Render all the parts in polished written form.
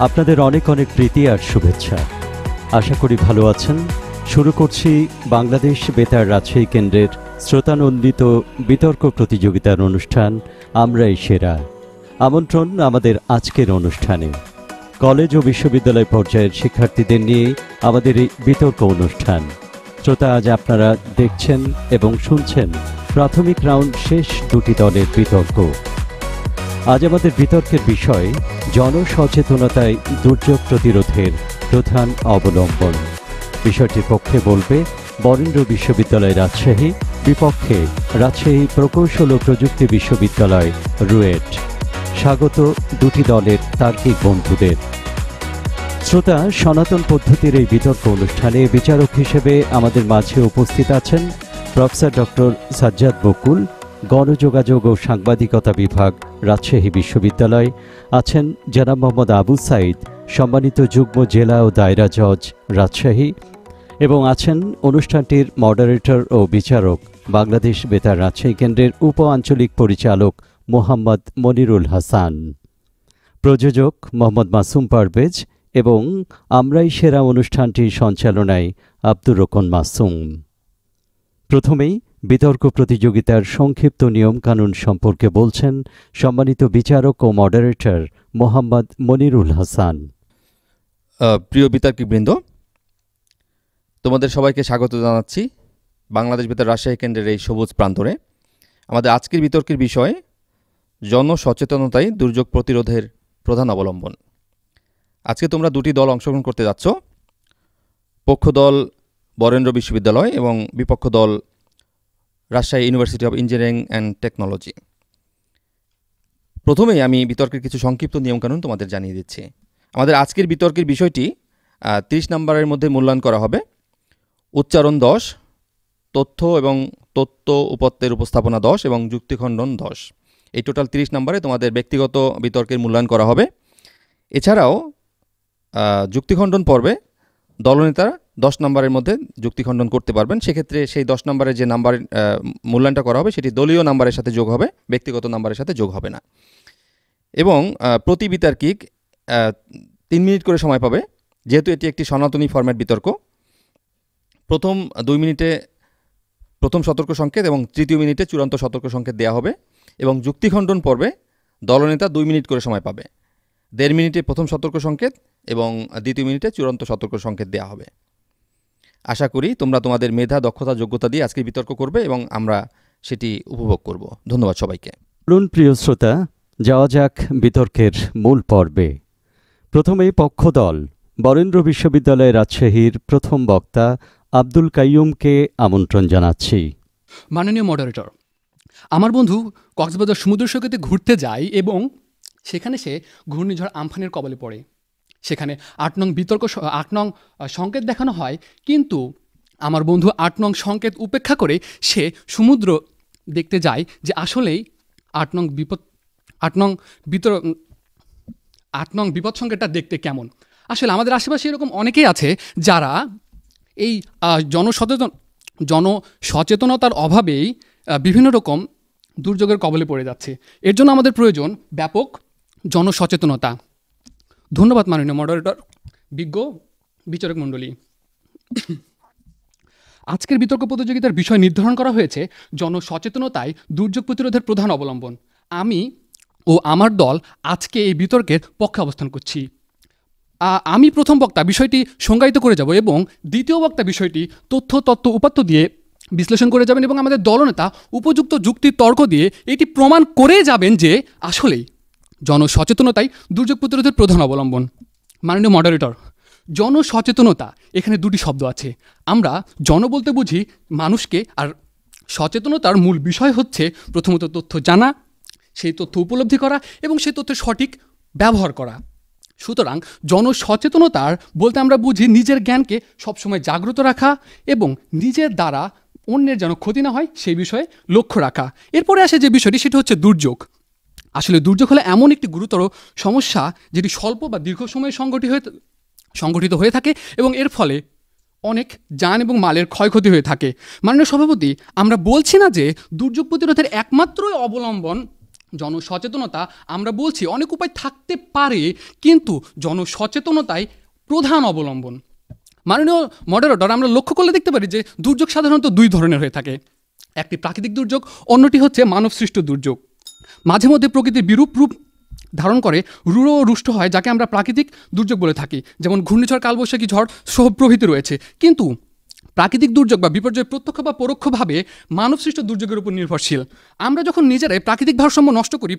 আপনাদের অনেক অনেক প্রীতি আর শুভেচ্ছা। আশা করি ভালো আছেন। শুরু করছি বাংলাদেশ বেতার রাজশাহী কেন্দ্রের শ্রোতানন্দিত বিতর্ক প্রতিযোগিতার অনুষ্ঠান আমরাই সেরা। আমন্ত্রণ আমাদের আজকের অনুষ্ঠানে। কলেজ ও বিশ্ববিদ্যালয় পর্যায়ের শিক্ষার্থীদের নিয়ে আমাদের এই বিতর্ক অনুষ্ঠান। শ্রোতা, আজ আপনারা দেখছেন এবং শুনছেন প্রাথমিক রাউন্ড শেষ দুটি দলের বিতর্ক। আজ আমাদের বিতর্কের বিষয় জনসচেতনতায় দুর্যোগ প্রতিরোধের প্রধান অবলম্বন। বিষয়টির পক্ষে বলবে বরেন্দ্র বিশ্ববিদ্যালয় রাজশাহী, বিপক্ষে রাজশাহী প্রকৌশল ও প্রযুক্তি বিশ্ববিদ্যালয় রুয়েট। স্বাগত দুটি দলের তার্কিক বন্ধুদের। শ্রোতা, সনাতন পদ্ধতির এই বিতর্ক অনুষ্ঠানে বিচারক হিসেবে আমাদের মাঝে উপস্থিত আছেন প্রফেসর ডক্টর সাজ্জাদ বকুল, গণযোগাযোগ ও সাংবাদিকতা বিভাগ, রাজশাহী বিশ্ববিদ্যালয়। আছেন জনাব মোহাম্মদ আবু সাইদ, সম্মানিত যুগ্ম জেলা ও দায়রা জজ, রাজশাহী। এবং আছেন অনুষ্ঠানটির মডারেটর ও বিচারক, বাংলাদেশ বেতার রাজশাহী কেন্দ্রের উপ আঞ্চলিক পরিচালক মোহাম্মদ মনিরুল হাসান, প্রযোজক মোহাম্মদ মাসুম পারভেজ এবং আমরাই সেরা অনুষ্ঠানটির সঞ্চালনায় আব্দুর রহমান মাসুম। প্রথমেই বিতর্ক প্রতিযোগিতার সংক্ষিপ্ত নিয়মকানুন সম্পর্কে বলছেন সম্মানিত বিচারক ও মডারেটর মোহাম্মদ মনিরুল হাসান। প্রিয় বিতর্কবৃন্দ, তোমাদের সবাইকে স্বাগত জানাচ্ছি বাংলাদেশ বেতার রাজশাহী কেন্দ্রের এই সবুজ প্রান্তরে। আমাদের আজকের বিতর্কের বিষয় জনসচেতনতাই দুর্যোগ প্রতিরোধের প্রধান অবলম্বন। আজকে তোমরা দুটি দল অংশগ্রহণ করতে যাচ্ছ। পক্ষ দল বরেন্দ্র বিশ্ববিদ্যালয় এবং বিপক্ষ দল Rajshahi university of engineering and technology. প্রথমেই আমি বিতর্কের কিছু সংক্ষিপ্ত নিয়মকানুন তোমাদের জানিয়ে দিচ্ছি। আমাদের আজকের বিতর্কের বিষয়টি 30 নম্বরের মধ্যে মূল্যায়ন করা হবে। উচ্চারণ 10, তথ্য এবং তথ্য উপত্যের উপস্থাপনা 10 এবং যুক্তিখণ্ডন 10। এই টোটাল 30 নম্বরে তোমাদের ব্যক্তিগত বিতর্কের মূল্যায়ন করা হবে। এছাড়াও যুক্তিখণ্ডন পর্বে দলনেতারা 10 নম্বরের মধ্যে যুক্তিখণ্ডন করতে পারবেন। সেক্ষেত্রে সেই 10 নম্বরের যে নাম্বার মূল্যায়নটা করা হবে সেটি দলীয় নাম্বারের সাথে যোগ হবে, ব্যক্তিগত নাম্বারের সাথে যোগ হবে না। এবং প্রতি বিতর্কিক 3 মিনিট করে সময় পাবে। যেহেতু এটি একটি সনাতনী ফরম্যাট বিতর্ক, প্রথম 2 মিনিটে প্রথম সতর্ক সংকেত এবং তৃতীয় মিনিটে চূড়ান্ত সতর্ক সংকেত দেওয়া হবে। এবং যুক্তিখণ্ডন পর্বে দলনেতা 2 মিনিট করে সময় পাবে। 1.5 মিনিটে প্রথম সতর্ক সংকেত এবং দ্বিতীয় মিনিটে চূড়ান্ত সতর্ক সংকেত দেওয়া হবে। আশা করি তোমরা তোমাদের মেধা, দক্ষতা, যোগ্যতা দিয়ে আজকে বিতর্ক করবে এবং আমরা সেটি উপভোগ করব। ধন্যবাদ সবাইকে। প্রিয় শ্রোতা, যাওয়া যাক বিতর্কের মূল পর্বে। প্রথমেই পক্ষ দল বরেন্দ্র বিশ্ববিদ্যালয় রাজশাহীর প্রথম বক্তা আব্দুল কাইয়ুমকে আমন্ত্রণ জানাচ্ছি। মাননীয় মডারেটর, আমার বন্ধু কক্সবাজার সমুদ্র সৈকতে ঘুরতে যায় এবং সেখানে সে ঘূর্ণিঝড় আমফানের কবলে পড়ে। সেখানে 8 নং বিতর্ক 8 নং সংকেত দেখানো হয়, কিন্তু আমার বন্ধু 8 নং সংকেত উপেক্ষা করে সে সমুদ্র দেখতে যায় যে আসলেই 8 নং বিপদ সংকেতটা দেখতে কেমন। আসলে আমাদের আশেপাশে এরকম অনেকেই আছে যারা এই জনসচেতনতার অভাবেই বিভিন্ন রকম দুর্যোগের কবলে পড়ে যাচ্ছে। এর জন্য আমাদের প্রয়োজন ব্যাপক জনসচেতনতা। ধন্যবাদ মাননীয় মডারেটর, বিজ্ঞ বিচারক মণ্ডলী। আজকের বিতর্ক প্রতিযোগিতার বিষয় নির্ধারণ করা হয়েছে জনসচেতনতায় দুর্যোগ প্রতিরোধের প্রধান অবলম্বন। আমি ও আমার দল আজকে এই বিতর্কের পক্ষে অবস্থান করছি। আমি প্রথম বক্তা বিষয়টি সংজ্ঞায়িত করে যাব এবং দ্বিতীয় বক্তা বিষয়টি তথ্য উপাত্ত দিয়ে বিশ্লেষণ করে যাবেন এবং আমাদের দলনেতা উপযুক্ত যুক্তি তর্ক দিয়ে এটি প্রমাণ করে যাবেন যে আসলেই জনসচেতনতাই দুর্যোগ প্রতিরোধের প্রধান অবলম্বন। মাননীয় মডারেটর, জনসচেতনতা এখানে দুটি শব্দ আছে। আমরা জন বলতে বুঝি মানুষকে, আর সচেতনতার মূল বিষয় হচ্ছে প্রথমত তথ্য জানা, সেই তথ্য উপলব্ধি করা এবং সেই তথ্যের সঠিক ব্যবহার করা। সুতরাং জনসচেতনতার বলতে আমরা বুঝি নিজের জ্ঞানকে সবসময় জাগ্রত রাখা এবং নিজের দ্বারা অন্যের যেন ক্ষতি না হয় সেই বিষয়ে লক্ষ্য রাখা। এরপরে আসে যে বিষয়টি, সেটা হচ্ছে দুর্যোগ। আসলে দুর্যোগ হলো এমন একটি গুরুতর সমস্যা যেটি স্বল্প বা দীর্ঘ সময়ে সংগঠিত হয়ে থাকে এবং এর ফলে অনেক যান এবং মালের ক্ষয়ক্ষতি হয়ে থাকে। মাননীয় সভাপতি, আমরা বলছি না যে দুর্যোগ প্রতিরোধের একমাত্রই অবলম্বন জনসচেতনতা আমরা বলছি অনেক উপায় থাকতে পারে, কিন্তু জনসচেতনতাই প্রধান অবলম্বন। মাননীয় মডারেটর, আমরা লক্ষ্য করলে দেখতে পারি যে দুর্যোগ সাধারণত দুই ধরনের হয়ে থাকে। একটি প্রাকৃতিক দুর্যোগ, অন্যটি হচ্ছে মানবসৃষ্ট দুর্যোগ। মাঝে মধ্যে প্রকৃতির বিরূপ রূপ ধারণ করে রূঢ় রুষ্ট হয়, যাকে আমরা প্রাকৃতিক দুর্যোগ বলে থাকি, যেমন ঘূর্ণিঝড়, কালবৈশাখী ঝড় সহ প্রভৃতি রয়েছে। কিন্তু প্রাকৃতিক দুর্যোগ বা বিপর্যয় প্রত্যক্ষ বা পরোক্ষভাবে মানবসৃষ্ট দুর্যোগের উপর নির্ভরশীল। আমরা যখন নিজেরাই প্রাকৃতিক ভারসাম্য নষ্ট করি,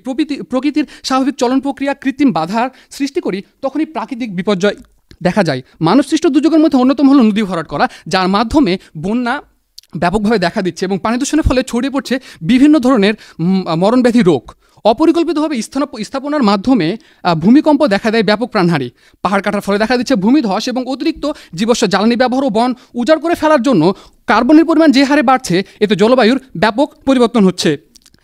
প্রকৃতির স্বাভাবিক চলন প্রক্রিয়া কৃত্রিম বাধার সৃষ্টি করি, তখনই প্রাকৃতিক বিপর্যয় দেখা যায়। মানবসৃষ্ট দুর্যোগের মধ্যে অন্যতম হলো নদী ভরাট করা, যার মাধ্যমে বন্যা ব্যাপকভাবে দেখা দিচ্ছে এবং পানি দূষণের ফলে ছড়িয়ে পড়ছে বিভিন্ন ধরনের মরণব্যাধি রোগ। অপরিকল্পিতভাবে স্থাপনার মাধ্যমে ভূমিকম্প দেখা দেয় ব্যাপক প্রাণহানি। পাহাড় কাটার ফলে দেখা দিচ্ছে ভূমিধস এবং অতিরিক্ত জীবাশ্ম জ্বালানি ব্যবহার ও বন উজাড় করে ফেলার জন্য কার্বনের পরিমাণ যে হারে বাড়ছে, এতে জলবায়ুর ব্যাপক পরিবর্তন হচ্ছে।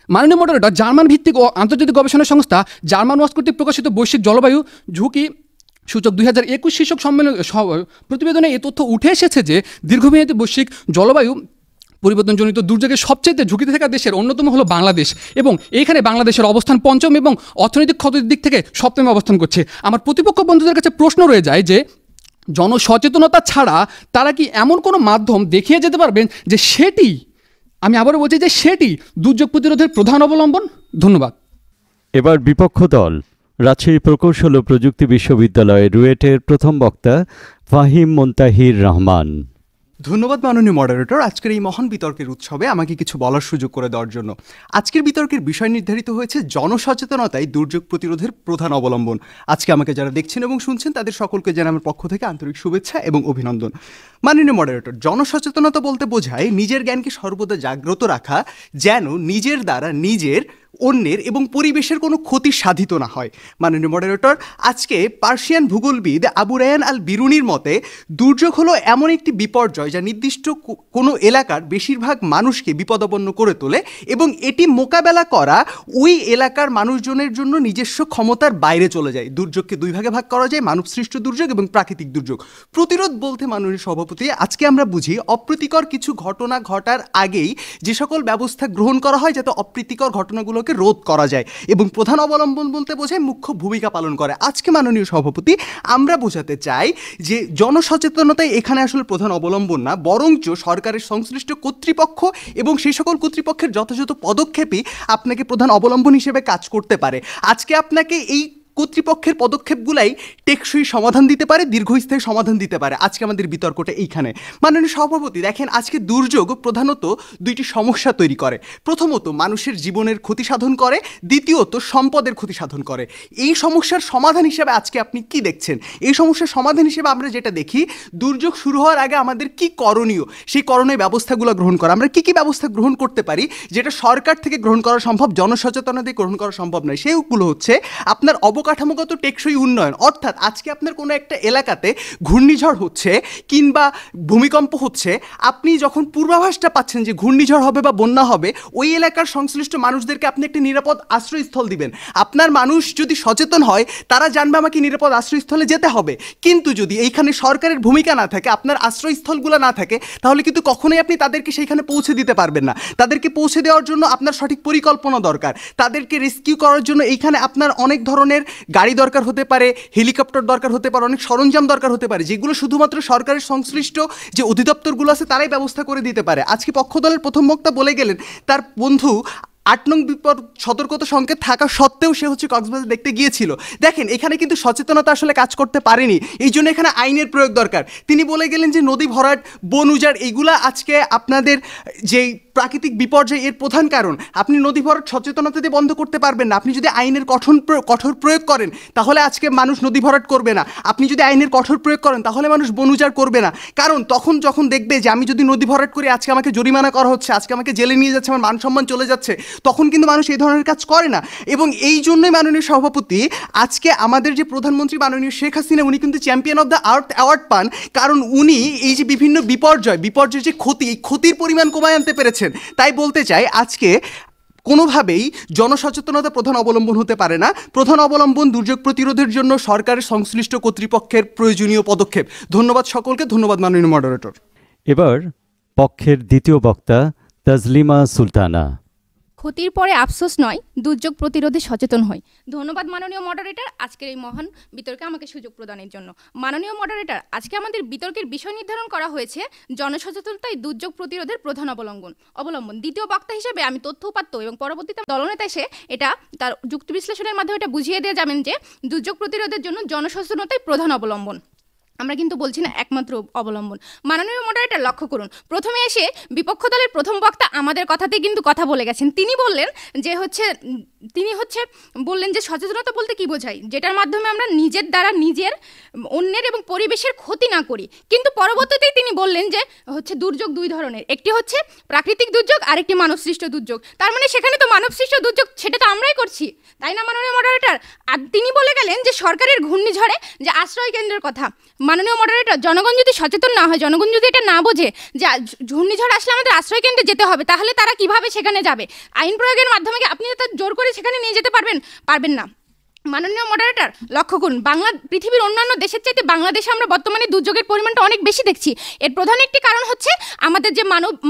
মাননীয় মডারেটর, জার্মান ভিত্তিক ও আন্তর্জাতিক গবেষণা সংস্থা জার্মান ওয়াচ কর্তৃক প্রকাশিত বৈশ্বিক জলবায়ু ঝুঁকি সূচক 2021 শীর্ষক প্রতিবেদনে এই তথ্য উঠে এসেছে যে দীর্ঘমেয়াদী বৈশ্বিক জলবায়ু পরিবর্তনজনিত দুর্যোগের সবচেয়ে ঝুঁকিতে থাকা দেশের অন্যতম হলো বাংলাদেশ, এবং এইখানে বাংলাদেশের অবস্থান পঞ্চম এবং অর্থনৈতিক ক্ষতির দিক থেকে সপ্তমে অবস্থান করছে। আমার প্রতিপক্ষ বন্ধুদের কাছে প্রশ্ন রয়ে যায় যে জনসচেতনতা ছাড়া তারা কি এমন কোনো মাধ্যম দেখিয়ে যেতে পারবেন যে সেটি, আমি আবারও বলছি যে সেটি দুর্যোগ প্রতিরোধের প্রধান অবলম্বন? ধন্যবাদ। এবার বিপক্ষ দল রাজশাহী প্রকৌশল ও প্রযুক্তি বিশ্ববিদ্যালয় রুয়েটের প্রথম বক্তা ফাহিম মুনতাহির রহমান। ধন্যবাদ মাননীয় মডারেটর, আজকের এই মহান বিতর্কের উৎসবে আমাকে কিছু বলার সুযোগ করে দেওয়ার জন্য। আজকের বিতর্কের বিষয় নির্ধারিত হয়েছে জনসচেতনতাই দুর্যোগ প্রতিরোধের প্রধান অবলম্বন। আজকে আমাকে যারা দেখছেন এবং শুনছেন তাদের সকলকে জানাই আমার পক্ষ থেকে আন্তরিক শুভেচ্ছা এবং অভিনন্দন। মাননীয় মডারেটর, জনসচেতনতা বলতে বোঝায় নিজের জ্ঞানকে সর্বদা জাগ্রত রাখা, যেন নিজের দ্বারা নিজের, অন্যের এবং পরিবেশের কোনো ক্ষতি সাধিত না হয়। মাননীয় মডারেটর, আজকে পার্সিয়ান ভূগোলবিদ আবু রায়ান আল বিরুনির মতে দুর্যোগ হলো এমন একটি বিপর্যয় যা নির্দিষ্ট কোনো এলাকার বেশিরভাগ মানুষকে বিপদাপন্ন করে তোলে এবং এটি মোকাবেলা করা ওই এলাকার মানুষজনের জন্য নিজস্ব ক্ষমতার বাইরে চলে যায়। দুর্যোগকে দুই ভাগে ভাগ করা যায়, মানবসৃষ্ট দুর্যোগ এবং প্রাকৃতিক দুর্যোগ। প্রতিরোধ বলতে মাননীয় সভাপতি আজকে আমরা বুঝি অপ্রীতিকর কিছু ঘটনা ঘটার আগেই যে সকল ব্যবস্থা গ্রহণ করা হয় যাতে অপ্রীতিকর ঘটনাগুলো রোধ করা যায়, এবং প্রধান অবলম্বন বলতে বোঝায় মুখ্য ভূমিকা পালন করে। আজকে মাননীয় সভাপতি আমরা বোঝাতে চাই যে জনসচেতনতাই এখানে আসলে প্রধান অবলম্বন না, বরঞ্চ সরকারের সংশ্লিষ্ট কর্তৃপক্ষ এবং সেই সকল কর্তৃপক্ষের যথাযথ পদক্ষেপই আপনাকে প্রধান অবলম্বন হিসেবে কাজ করতে পারে। আজকে আপনাকে এই কর্তৃপক্ষের পদক্ষেপগুলাই টেকসই সমাধান দিতে পারে, দীর্ঘস্থায়ী সমাধান দিতে পারে। আজকে আমাদের বিতর্কটা এইখানে। মাননীয় সভাপতি, দেখেন আজকে দুর্যোগ প্রধানত দুইটি সমস্যা তৈরি করে। প্রথমত মানুষের জীবনের ক্ষতি সাধন করে, দ্বিতীয়ত সম্পদের ক্ষতি সাধন করে। এই সমস্যার সমাধান হিসেবে আজকে আপনি কি দেখছেন? এই সমস্যার সমাধান হিসেবে আমরা যেটা দেখি, দুর্যোগ শুরু হওয়ার আগে আমাদের কি করণীয়, সেই করণীয় ব্যবস্থাগুলো গ্রহণ করা। আমরা কি ব্যবস্থা গ্রহণ করতে পারি যেটা সরকার থেকে গ্রহণ করা সম্ভব, জনসচেতনতা দিয়ে গ্রহণ করা সম্ভব নয়? সেইগুলো হচ্ছে আপনার অবকাঠামোগত টেকসই উন্নয়ন। অর্থাৎ আজকে আপনার কোনো একটা এলাকাতে ঘূর্ণিঝড় হচ্ছে কিংবা ভূমিকম্প হচ্ছে, আপনি যখন পূর্বাভাসটা পাচ্ছেন যে ঘূর্ণিঝড় হবে বা বন্যা হবে, ওই এলাকার সংশ্লিষ্ট মানুষদেরকে আপনি একটি নিরাপদ আশ্রয়স্থল দিবেন। আপনার মানুষ যদি সচেতন হয়, তারা জানবে আমাকে নিরাপদ আশ্রয়স্থলে যেতে হবে। কিন্তু যদি এইখানে সরকারের ভূমিকা না থাকে, আপনার আশ্রয়স্থলগুলো না থাকে, তাহলে কিন্তু কখনোই আপনি তাদেরকে সেইখানে পৌঁছে দিতে পারবেন না। তাদেরকে পৌঁছে দেওয়ার জন্য আপনার সঠিক পরিকল্পনা দরকার। তাদেরকে রেস্কিউ করার জন্য এইখানে আপনার অনেক ধরনের গাড়ি দরকার হতে পারে, হেলিকপ্টার দরকার হতে পারে, অনেক সরঞ্জাম দরকার হতে পারে, যেগুলো শুধুমাত্র সরকারের সংশ্লিষ্ট যে অধিদপ্তরগুলো আছে তারাই ব্যবস্থা করে দিতে পারে। আজকে পক্ষ দলের প্রথম বক্তা বলে গেলেন তার বন্ধু 8 নং বিপদ সতর্কতা সংকেত থাকা সত্ত্বেও সে হচ্ছে কক্সবাজার দেখতে গিয়েছিল। দেখেন এখানে কিন্তু সচেতনতা আসলে কাজ করতে পারেনি, এই জন্য এখানে আইনের প্রয়োগ দরকার। তিনি বলে গেলেন যে নদী ভরাট, বন উজাড়, এইগুলা আজকে আপনাদের যেই প্রাকৃতিক বিপর্যয় এর প্রধান কারণ। আপনি নদী ভরাট সচেতনতা দিয়ে বন্ধ করতে পারবেন না। আপনি যদি আইনের কঠোর প্রয়োগ করেন তাহলে আজকে মানুষ নদী ভরাট করবে না। আপনি যদি আইনের কঠোর প্রয়োগ করেন তাহলে মানুষ বন উজাড় করবে না। কারণ তখন যখন দেখবে যে আমি যদি নদী ভরাট করি আজকে আমাকে জরিমানা করা হচ্ছে, আজকে আমাকে জেলে নিয়ে যাচ্ছে, আমার মান সম্মান চলে যাচ্ছে, তখন কিন্তু মানুষ এই ধরনের কাজ করে না। এবং এই জন্যই মাননীয় সভাপতি আজকে আমাদের যে প্রধানমন্ত্রী মাননীয় শেখ হাসিনা, উনি কিন্তু champion of the earth award পান, কারণ উনি এই যে বিভিন্ন বিপর্যয়ের যে ক্ষতি, এই ক্ষতির পরিমাণ কমায় আনতে পেরেছেন। তাই বলতে চাই আজকে কোনোভাবেই জনসচেতনতা প্রধান অবলম্বন হতে পারে না। প্রধান অবলম্বন দুর্যোগ প্রতিরোধের জন্য সরকারের সংশ্লিষ্ট কর্তৃপক্ষের প্রয়োজনীয় পদক্ষেপ। ধন্যবাদ সকলকে। ধন্যবাদ মাননীয় মডারেটর। এবার পক্ষের দ্বিতীয় বক্তা তাজলিমা সুলতানা। ক্ষতির পরে আফসোস নয়, দুর্যোগ প্রতিরোধে সচেতন হই। ধন্যবাদ মাননীয় মডারেটর, আজকের এই মহান বিতর্কে আমাকে সুযোগ প্রদানের জন্য। মাননীয় মডারেটর, আজকে আমাদের বিতর্কের বিষয় নির্ধারণ করা হয়েছে জনসচেতনতাই দুর্যোগ প্রতিরোধের প্রধান অবলম্বন। দ্বিতীয় বক্তা হিসেবে আমি তথ্য উপাত্ত এবং পরবর্তীতে দলনেতা এসে এটা তার যুক্তি বিশ্লেষণের মাধ্যমে এটা বুঝিয়ে দিয়ে যাবেন যে দুর্যোগ প্রতিরোধের জন্য জনসচেতনতাই প্রধান অবলম্বন। আমরা কিন্তু বলছি না একমাত্র অবলম্বন। মাননীয় মডারেটর, লক্ষ্য করুন, প্রথমে এসে বিপক্ষ দলের প্রথম বক্তা আমাদের কথাতেই কিন্তু কথা বলে গেছেন। তিনি বললেন যে সচেতনতা বলতে কি বোঝায়, যেটার মাধ্যমে আমরা নিজের দ্বারা নিজের, অন্যের এবং পরিবেশের ক্ষতি না করি। কিন্তু পরবর্তীতেই তিনি বললেন যে দুর্যোগ দুই ধরনের, একটি হচ্ছে প্রাকৃতিক দুর্যোগ আর একটি মানবসৃষ্ট দুর্যোগ। তার মানে সেখানে তো মানবসৃষ্ট দুর্যোগ সেটা তো আমরাই করছি, তাই না মাননীয় মডারেটর? আর তিনি বলে গেলেন যে সরকারের ঘূর্ণিঝড়ে যে আশ্রয় কেন্দ্রের কথা। মাননীয় মডারেটর, জনগণ যদি সচেতন না হয়, জনগণ যদি এটা না বোঝে যে ঘূর্ণিঝড় আসলে আমাদের আশ্রয় কেন্দ্রে যেতে হবে, তাহলে তারা কিভাবে সেখানে যাবে? আইন প্রয়োগের মাধ্যমে কি আপনি তো জোর করে সেখানে নিয়ে যেতে পারবেন না। মাননীয় মডারেটর, লক্ষ্য করুন, পৃথিবীর অন্যান্য দেশের চাইতে বাংলাদেশে আমরা বর্তমানে দুর্যোগের পরিমাণটা অনেক বেশি দেখছি। এর প্রধান একটি কারণ হচ্ছে আমাদের যে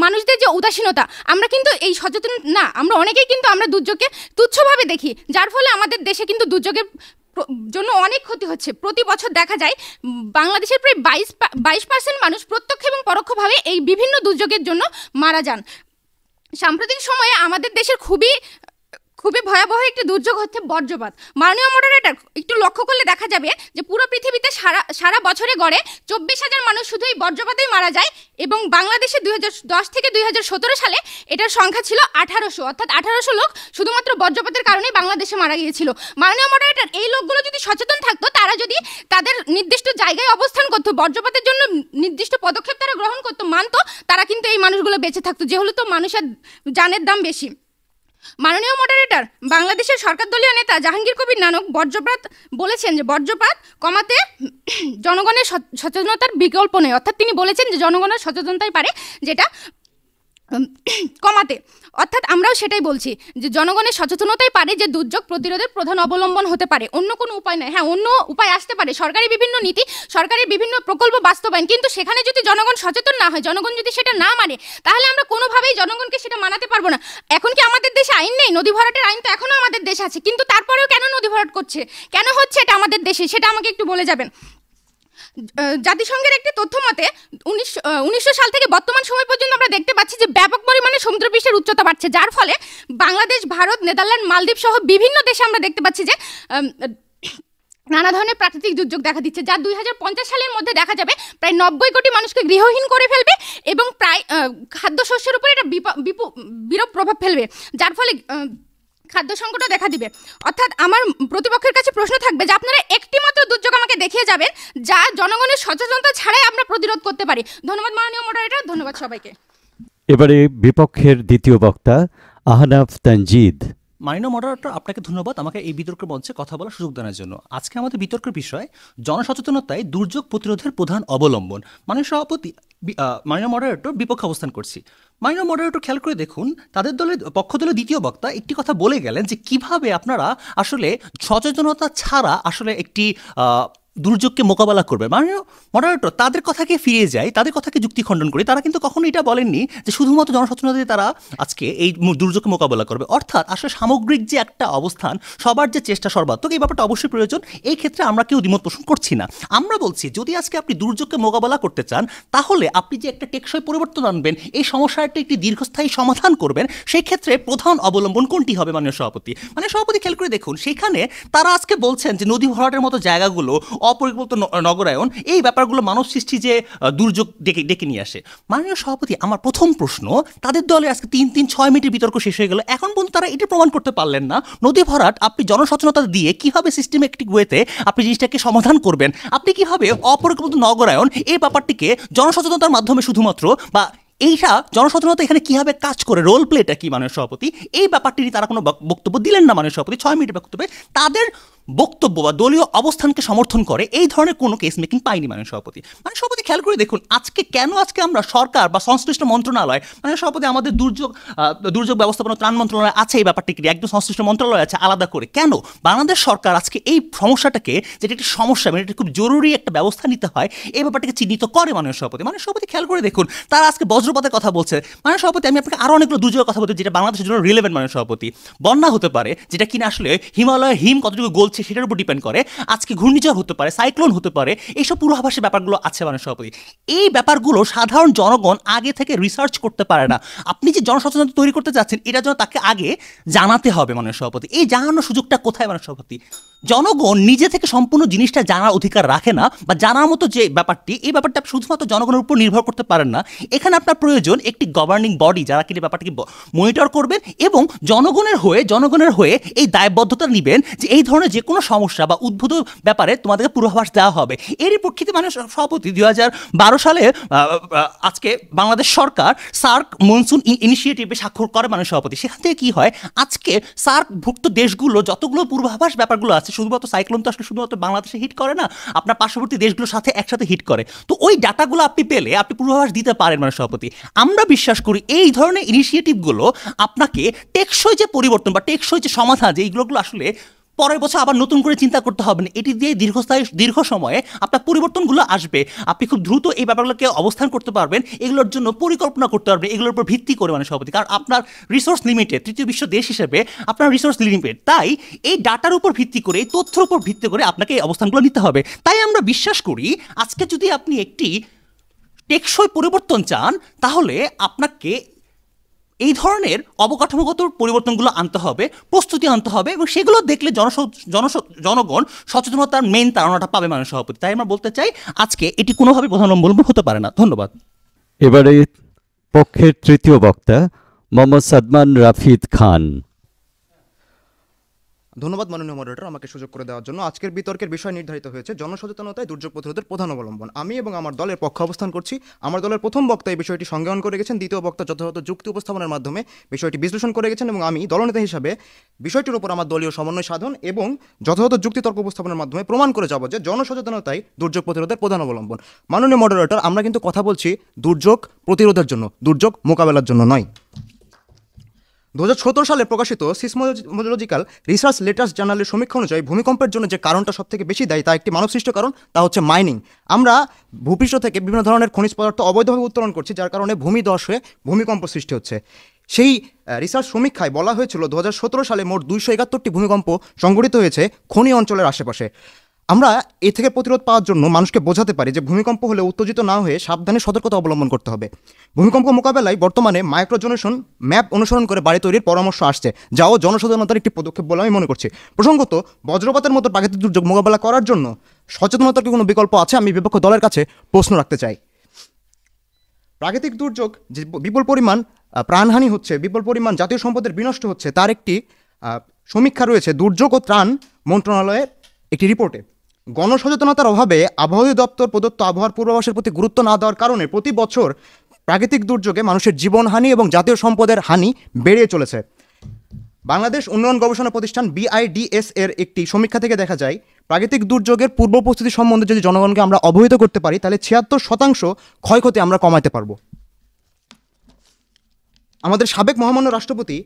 মানুষদের যে উদাসীনতা। আমরা কিন্তু এই সচেতন না, আমরা অনেকেই কিন্তু আমরা দুর্যোগকে তুচ্ছভাবে দেখি, যার ফলে আমাদের দেশে কিন্তু দুর্যোগের জন্য অনেক ক্ষতি হচ্ছে। প্রতি বছর দেখা যায় বাংলাদেশের প্রায় 22% মানুষ প্রত্যক্ষ এবং পরোক্ষভাবে এই বিভিন্ন দুর্যোগের জন্য মারা যান। সাম্প্রতিক সময়ে আমাদের দেশের খুবই ভয়াবহ একটি দুর্যোগ হচ্ছে বজ্রপাত। মাননীয় মডারেটর, একটু লক্ষ্য করলে দেখা যাবে যে পুরো পৃথিবীতে সারা বছরে গড়ে 24,000 মানুষ শুধু এই বজ্রপাতেই মারা যায়, এবং বাংলাদেশে 2010 থেকে 2017 সালে এটার সংখ্যা ছিল 1800, অর্থাৎ 1800 লোক শুধুমাত্র বজ্রপাতের কারণে বাংলাদেশে মারা গিয়েছিল। মাননীয় মডারেটর, এই লোকগুলো যদি সচেতন থাকতো, তারা যদি তাদের নির্দিষ্ট জায়গায় অবস্থান করতো, বজ্রপাতের জন্য নির্দিষ্ট পদক্ষেপ তারা গ্রহণ করতো, মানতো, তারা কিন্তু এই মানুষগুলো বেঁচে থাকতো, যেহেতু তো মানুষের জানের দাম বেশি। মাননীয় মডারেটর, বাংলাদেশের সরকার দলীয় নেতা জাহাঙ্গীর কবির নানক বলেছেন যে বজ্রপাত কমাতে জনগণের সচেতনতার বিকল্প নেই, অর্থাৎ তিনি বলেছেন যে জনগণের সচেতনতাই পারে যেটা কমাতে। অর্থাৎ আমরাও সেটাই বলছি যে জনগণের সচেতনতাই পারে যে দুর্যোগ প্রতিরোধের প্রধান অবলম্বন হতে পারে, অন্য কোনো উপায় নেই। হ্যাঁ, অন্য উপায় আসতে পারে, সরকারি বিভিন্ন নীতি, সরকারি বিভিন্ন প্রকল্প বাস্তবায়ন, কিন্তু সেখানে যদি জনগণ সচেতন না হয়, জনগণ যদি সেটা না মানে, তাহলে আমরা কোনোভাবেই জনগণকে সেটা মানাতে পারবো না। এখন কি আমাদের দেশে আইন নেই? নদী ভরাটের আইন তো এখনো আমাদের দেশে আছে, কিন্তু তারপরেও কেন নদী ভরাট করছে, কেন হচ্ছে এটা আমাদের দেশে, সেটা আমাকে একটু বলে যাবেন। জাতিসংঘের একটি তথ্য মতে 1900 সাল থেকে বর্তমান সময় পর্যন্ত আমরা দেখতে পাচ্ছি যে ব্যাপক পরিমাণে সমুদ্রপৃষ্ঠের উচ্চতা বাড়ছে, যার ফলে বাংলাদেশ, ভারত, নেদারল্যান্ড, মালদ্বীপ সহ বিভিন্ন দেশে আমরা দেখতে পাচ্ছি যে নানা ধরনের প্রাকৃতিক দুর্যোগ দেখা দিচ্ছে, যা 2050 সালের মধ্যে দেখা যাবে প্রায় 90 কোটি মানুষকে গৃহহীন করে ফেলবে, এবং প্রায় খাদ্যশস্যের উপর এটা বিরূপ প্রভাব ফেলবে, যার ফলে খাদ্য সংকটও দেখা দিবে। অর্থাৎ আমার প্রতিপক্ষের কাছে প্রশ্ন থাকবে যে আপনারা একটি মাত্র দুর্যোগ আমাকে দেখিয়ে যাবেন যা জনগণের সচেতনতা ছাড়াই আমরা প্রতিরোধ করতে পারি। ধন্যবাদ মাননীয় মডারেটর, ধন্যবাদ সবাইকে। এবারে বিপক্ষের দ্বিতীয় বক্তা আহনাফ তানজিদ। মাননীয় মডারেটর, আপনাকে ধন্যবাদ আমাকে এই বিতর্কের মঞ্চে কথা বলার সুযোগ দেওয়ার জন্য। আজকে আমাদের বিতর্কের বিষয় জনসচেতনতায় দুর্যোগ প্রতিরোধের প্রধান অবলম্বন। মাননীয় সভাপতি, মাননীয় মডারেটর, বিপক্ষে অবস্থান করছি। মাননীয় মডারেটর, খেয়াল করে দেখুন, তাদের পক্ষ দলের দ্বিতীয় বক্তা একটি কথা বলে গেলেন যে কিভাবে আপনারা আসলে সচেতনতা ছাড়া আসলে একটি দুর্যোগকে মোকাবেলা করবে। মাননীয় মডারেটর, তাদের কথাকে ফিরে যায়, তাদের কথাকে যুক্তি খণ্ডন করি। তারা কিন্তু কখনো এটা বলেননি যে শুধুমাত্র জনসচেতনতা দিয়ে তারা আজকে এই দুর্যোগকে মোকাবেলা করবে। অর্থাৎ আসলে সামগ্রিক যে একটা অবস্থান, সবার যে চেষ্টা সর্বাত্মক, এই ব্যাপারটা অবশ্যই প্রয়োজন। এই ক্ষেত্রে আমরা কেউ দ্বিমত পোষণ করছি না। আমরা বলছি যদি আজকে আপনি দুর্যোগকে মোকাবেলা করতে চান, তাহলে আপনি যে একটা টেকসই পরিবর্তন আনবেন, এই সমস্যাটা একটি দীর্ঘস্থায়ী সমাধান করবেন, সেই ক্ষেত্রে প্রধান অবলম্বন কোনটি হবে? মাননীয় সভাপতি, সভাপতি খেয়াল করে দেখুন, সেখানে তারা আজকে বলছেন যে নদী ভরাটের মতো জায়গাগুলো, অপরিকল্পিত নগরায়ন, এই ব্যাপারগুলো মানব সৃষ্টি যে দুর্যোগ ডেকে নিয়ে আসে। মাননীয় সভাপতি, আমার প্রথম প্রশ্ন, তাদের দলে আজকে 3-6 মিনিটের বিতর্ক শেষ হয়ে গেল, এখন পর্যন্ত তারা এটি প্রমাণ করতে পারলেন না নদী ভরাট আপনি জনসচেতনতা দিয়ে কিভাবে সিস্টেমেটিক ওয়েতে আপনি জিনিসটাকে সমাধান করবেন, আপনি কিভাবে অপরিকল্পিত নগরায়ন এই ব্যাপারটিকে জনসচেতনতার মাধ্যমে শুধুমাত্র, বা এইটা জনসচেতনতা এখানে কিভাবে কাজ করে, রোল প্লেটা কি? মাননীয় সভাপতি, এই ব্যাপারটি তারা কোনো বক্তব্য দিলেন না। মাননীয় সভাপতি 6 মিনিটের বক্তব্যে তাদের বক্তব্য বা দলীয় অবস্থানকে সমর্থন করে এই ধরনের কোনো কেস মেকিং পাইনি মাননীয় সভাপতি। মানে সভাপতি খেয়াল করে দেখুন আজকে আমরা সরকার বা সংশ্লিষ্ট মন্ত্রণালয়, মানে সভাপতি আমাদের দুর্যোগ ব্যবস্থাপনা ত্রাণ মন্ত্রণালয় আছে, এই ব্যাপারটিকে একদম সংশ্লিষ্ট মন্ত্রণালয় আছে আলাদা করে, কেন বাংলাদেশ সরকার আজকে এই সমস্যাটাকে, যেটা একটি সমস্যা, মানে এটা খুব জরুরি একটা ব্যবস্থা নিতে হয়, এই ব্যাপারটাকে চিহ্নিত করে মাননীয় সভাপতি। মানে সভাপতি খেয়াল করে দেখুন তারা আজকে বজ্রপাতের কথা বলছে। মানে সভাপতি আমি আপনাকে আরও অনেকগুলো দুর্যোগের কথা বলতে, যেটা বাংলাদেশের জন্য রিলেভেন্ট মাননীয় সভাপতি। বন্যা হতে পারে, যেটা কিনা আসলে হিমালয়ের হিম কতটুকু গলছে সেটার উপর ডিপেন্ড করে। আজকে ঘূর্ণিঝড় হতে পারে, সাইক্লোন হতে পারে, এইসব পূর্বাভাসের ব্যাপারগুলো আছে মাননীয় সভাপতি। এই ব্যাপারগুলো সাধারণ জনগণ আগে থেকে রিসার্চ করতে পারে না। আপনি যে জনসচেতনতা তৈরি করতে চাচ্ছেন, এটা যেন তাকে আগে জানাতে হবে মাননীয় সভাপতি। এই জানানোর সুযোগটা কোথায় মাননীয় সভাপতি? জনগণ নিজে থেকে সম্পূর্ণ জিনিসটা জানার অধিকার রাখে না, বা জানার মতো যে ব্যাপারটি, এই ব্যাপারটা শুধুমাত্র জনগণের উপর নির্ভর করতে পারেন না। এখানে আপনার প্রয়োজন একটি গভর্নিং বডি যারা কিনা ব্যাপারটাকে মনিটর করবেন এবং জনগণের হয়ে এই দায়বদ্ধতা নেবেন যে এই ধরনের যে কোনো সমস্যা বা উদ্ভূত ব্যাপারে তোমাদেরকে পূর্বাভাস দেওয়া হবে। এরই প্রেক্ষিতে মাননীয় সভাপতি 2012 সালে আজকে বাংলাদেশ সরকার সার্ক মনসুন ইনিশিয়েটিভে স্বাক্ষর করে মাননীয় সভাপতি। সেখান থেকে কি হয়, আজকে সার্কভুক্ত দেশগুলো যতগুলো পূর্বাভাস ব্যাপারগুলো আছে, শুধুমাত্র সাইক্লোন তো আসলে শুধুমাত্র বাংলাদেশে হিট করে না, আপনার পার্শ্ববর্তী দেশগুলোর সাথে একসাথে হিট করে। তো ওই ডাটাগুলো আপনি পেলে আপনি পূর্বাভাস দিতে পারেন মাননীয় সভাপতি। আমরা বিশ্বাস করি এই ধরনের ইনিশিয়েটিভগুলো আপনাকে টেকসই যে পরিবর্তন বা টেকসই যে সমাধান, যে এইগুলো আসলে পরের বছর আবার নতুন করে চিন্তা করতে হবে না, এটি দিয়ে দীর্ঘ সময়ে আপনার পরিবর্তনগুলো আসবে। আপনি খুব দ্রুত এই ব্যাপারগুলোকে অবস্থান করতে পারবেন, এগুলোর জন্য পরিকল্পনা করতে পারবেন, এগুলোর উপর ভিত্তি করে মানে সভাপতি। কারণ আপনার রিসোর্স লিমিটেড, তৃতীয় বিশ্ব দেশ হিসেবে আপনার রিসোর্স লিমিটেড, তাই এই ডাটার উপর ভিত্তি করে, এই তথ্যের উপর ভিত্তি করে আপনাকে এই অবস্থানগুলো নিতে হবে। তাই আমরা বিশ্বাস করি আজকে যদি আপনি একটি টেকসই পরিবর্তন চান, তাহলে আপনাকে এই ধরনের অবকাঠামোগত পরিবর্তনগুলো আনতে হবে, প্রস্তুতি আনতে হবে, এবং সেগুলো দেখলে জনগণ সচেতনতার মেইন তাড়নাটা পাবে মাননীয় সভাপতি। তাই আমরা বলতে চাই আজকে এটি কোনোভাবে প্রধান অবলম্বন হতে পারে না। ধন্যবাদ। এবারে পক্ষের তৃতীয় বক্তা মোহাম্মদ সাদমান রাফিদ খান। ধন্যবাদ মাননীয় মডারেটর আমাকে সুযোগ করে দেওয়ার জন্য। আজকের বিতর্কের বিষয় নির্ধারিত হয়েছে জনসচেতনতায় দুর্যোগ প্রতিরোধের প্রধান অবলম্বন। আমি এবং আমার দলের পক্ষে অবস্থান করছি। আমার দলের প্রথম বক্তা এই বিষয়টি সংজ্ঞায়ন করে গেছেন, দ্বিতীয় বক্তা যথাযথ যুক্তি উপস্থাপনের মাধ্যমে বিষয়টি বিশ্লেষণ করে গেছেন, এবং আমি দলনেতা হিসাবে বিষয়টির উপর আমার দলীয় সমন্বয় সাধন এবং যথাযথ যুক্তিতর্ক উপস্থাপনের মাধ্যমে প্রমাণ করে যাব যে জনসচেতনতাই দুর্যোগ প্রতিরোধের প্রধান অবলম্বন। মাননীয় মডারেটর, আমরা কিন্তু কথা বলছি দুর্যোগ প্রতিরোধের জন্য, দুর্যোগ মোকাবেলার জন্য নয়। 2017 সালে প্রকাশিত সিসমোলজিক্যাল রিসার্চ লেটার্স জার্নালের সমীক্ষা অনুযায়ী ভূমিকম্পের জন্য যে কারণটা সবথেকে বেশি দায়ী, তা একটি মানবসৃষ্ট কারণ, তা হচ্ছে মাইনিং। আমরা ভূপৃষ্ঠ থেকে বিভিন্ন ধরনের খনিজ পদার্থ অবৈধভাবে উত্তোলন করছি, যার কারণে ভূমিধস হয়ে ভূমিকম্প সৃষ্টি হচ্ছে। সেই রিসার্চ সমীক্ষায় বলা হয়েছিল 2017 সালে মোট 271টি ভূমিকম্প সংঘটিত হয়েছে খনি অঞ্চলের আশেপাশে। আমরা এ থেকে প্রতিরোধ পাওয়ার জন্য মানুষকে বোঝাতে পারি যে ভূমিকম্প হলে উত্তেজিত না হয়ে সাবধানে সতর্কতা অবলম্বন করতে হবে। ভূমিকম্প মোকাবেলায় বর্তমানে মাইক্রোজোনেশন ম্যাপ অনুসরণ করে বাড়ি তৈরির পরামর্শ আসছে, যাও জনসচেতনতার একটি পদক্ষেপ বলে আমি মনে করছি। প্রসঙ্গত, বজ্রপাতের মতো প্রাকৃতিক দুর্যোগ মোকাবেলা করার জন্য সচেতনতার কি কোনো বিকল্প আছে? আমি বিপক্ষ দলের কাছে প্রশ্ন রাখতে চাই। প্রাকৃতিক দুর্যোগ যে বিপুল পরিমাণ প্রাণহানি হচ্ছে, বিপুল পরিমাণ জাতীয় সম্পদের বিনষ্ট হচ্ছে, তার একটি সমীক্ষা রয়েছে দুর্যোগ ও ত্রাণ মন্ত্রণালয়ের একটি রিপোর্টে। গণসচেতনতার অভাবে আবহাওয়া দপ্তর প্রদত্ত আবহাওয়ার পূর্বাভাসের প্রতি গুরুত্ব না দেওয়ার কারণে প্রতি বছর প্রাকৃতিক দুর্যোগে মানুষের জীবনহানি এবং জাতীয় সম্পদের হানি বেড়ে চলেছে। বাংলাদেশ উন্নয়ন গবেষণা প্রতিষ্ঠান BIDS এর একটি সমীক্ষা থেকে দেখা যায়, প্রাকৃতিক দুর্যোগের পূর্ব প্রস্তুতি সম্বন্ধে যদি জনগণকে আমরা অবহিত করতে পারি, তাহলে 76% ক্ষয়ক্ষতি আমরা কমাতে পারবো। আমাদের সাবেক মহামান্য রাষ্ট্রপতি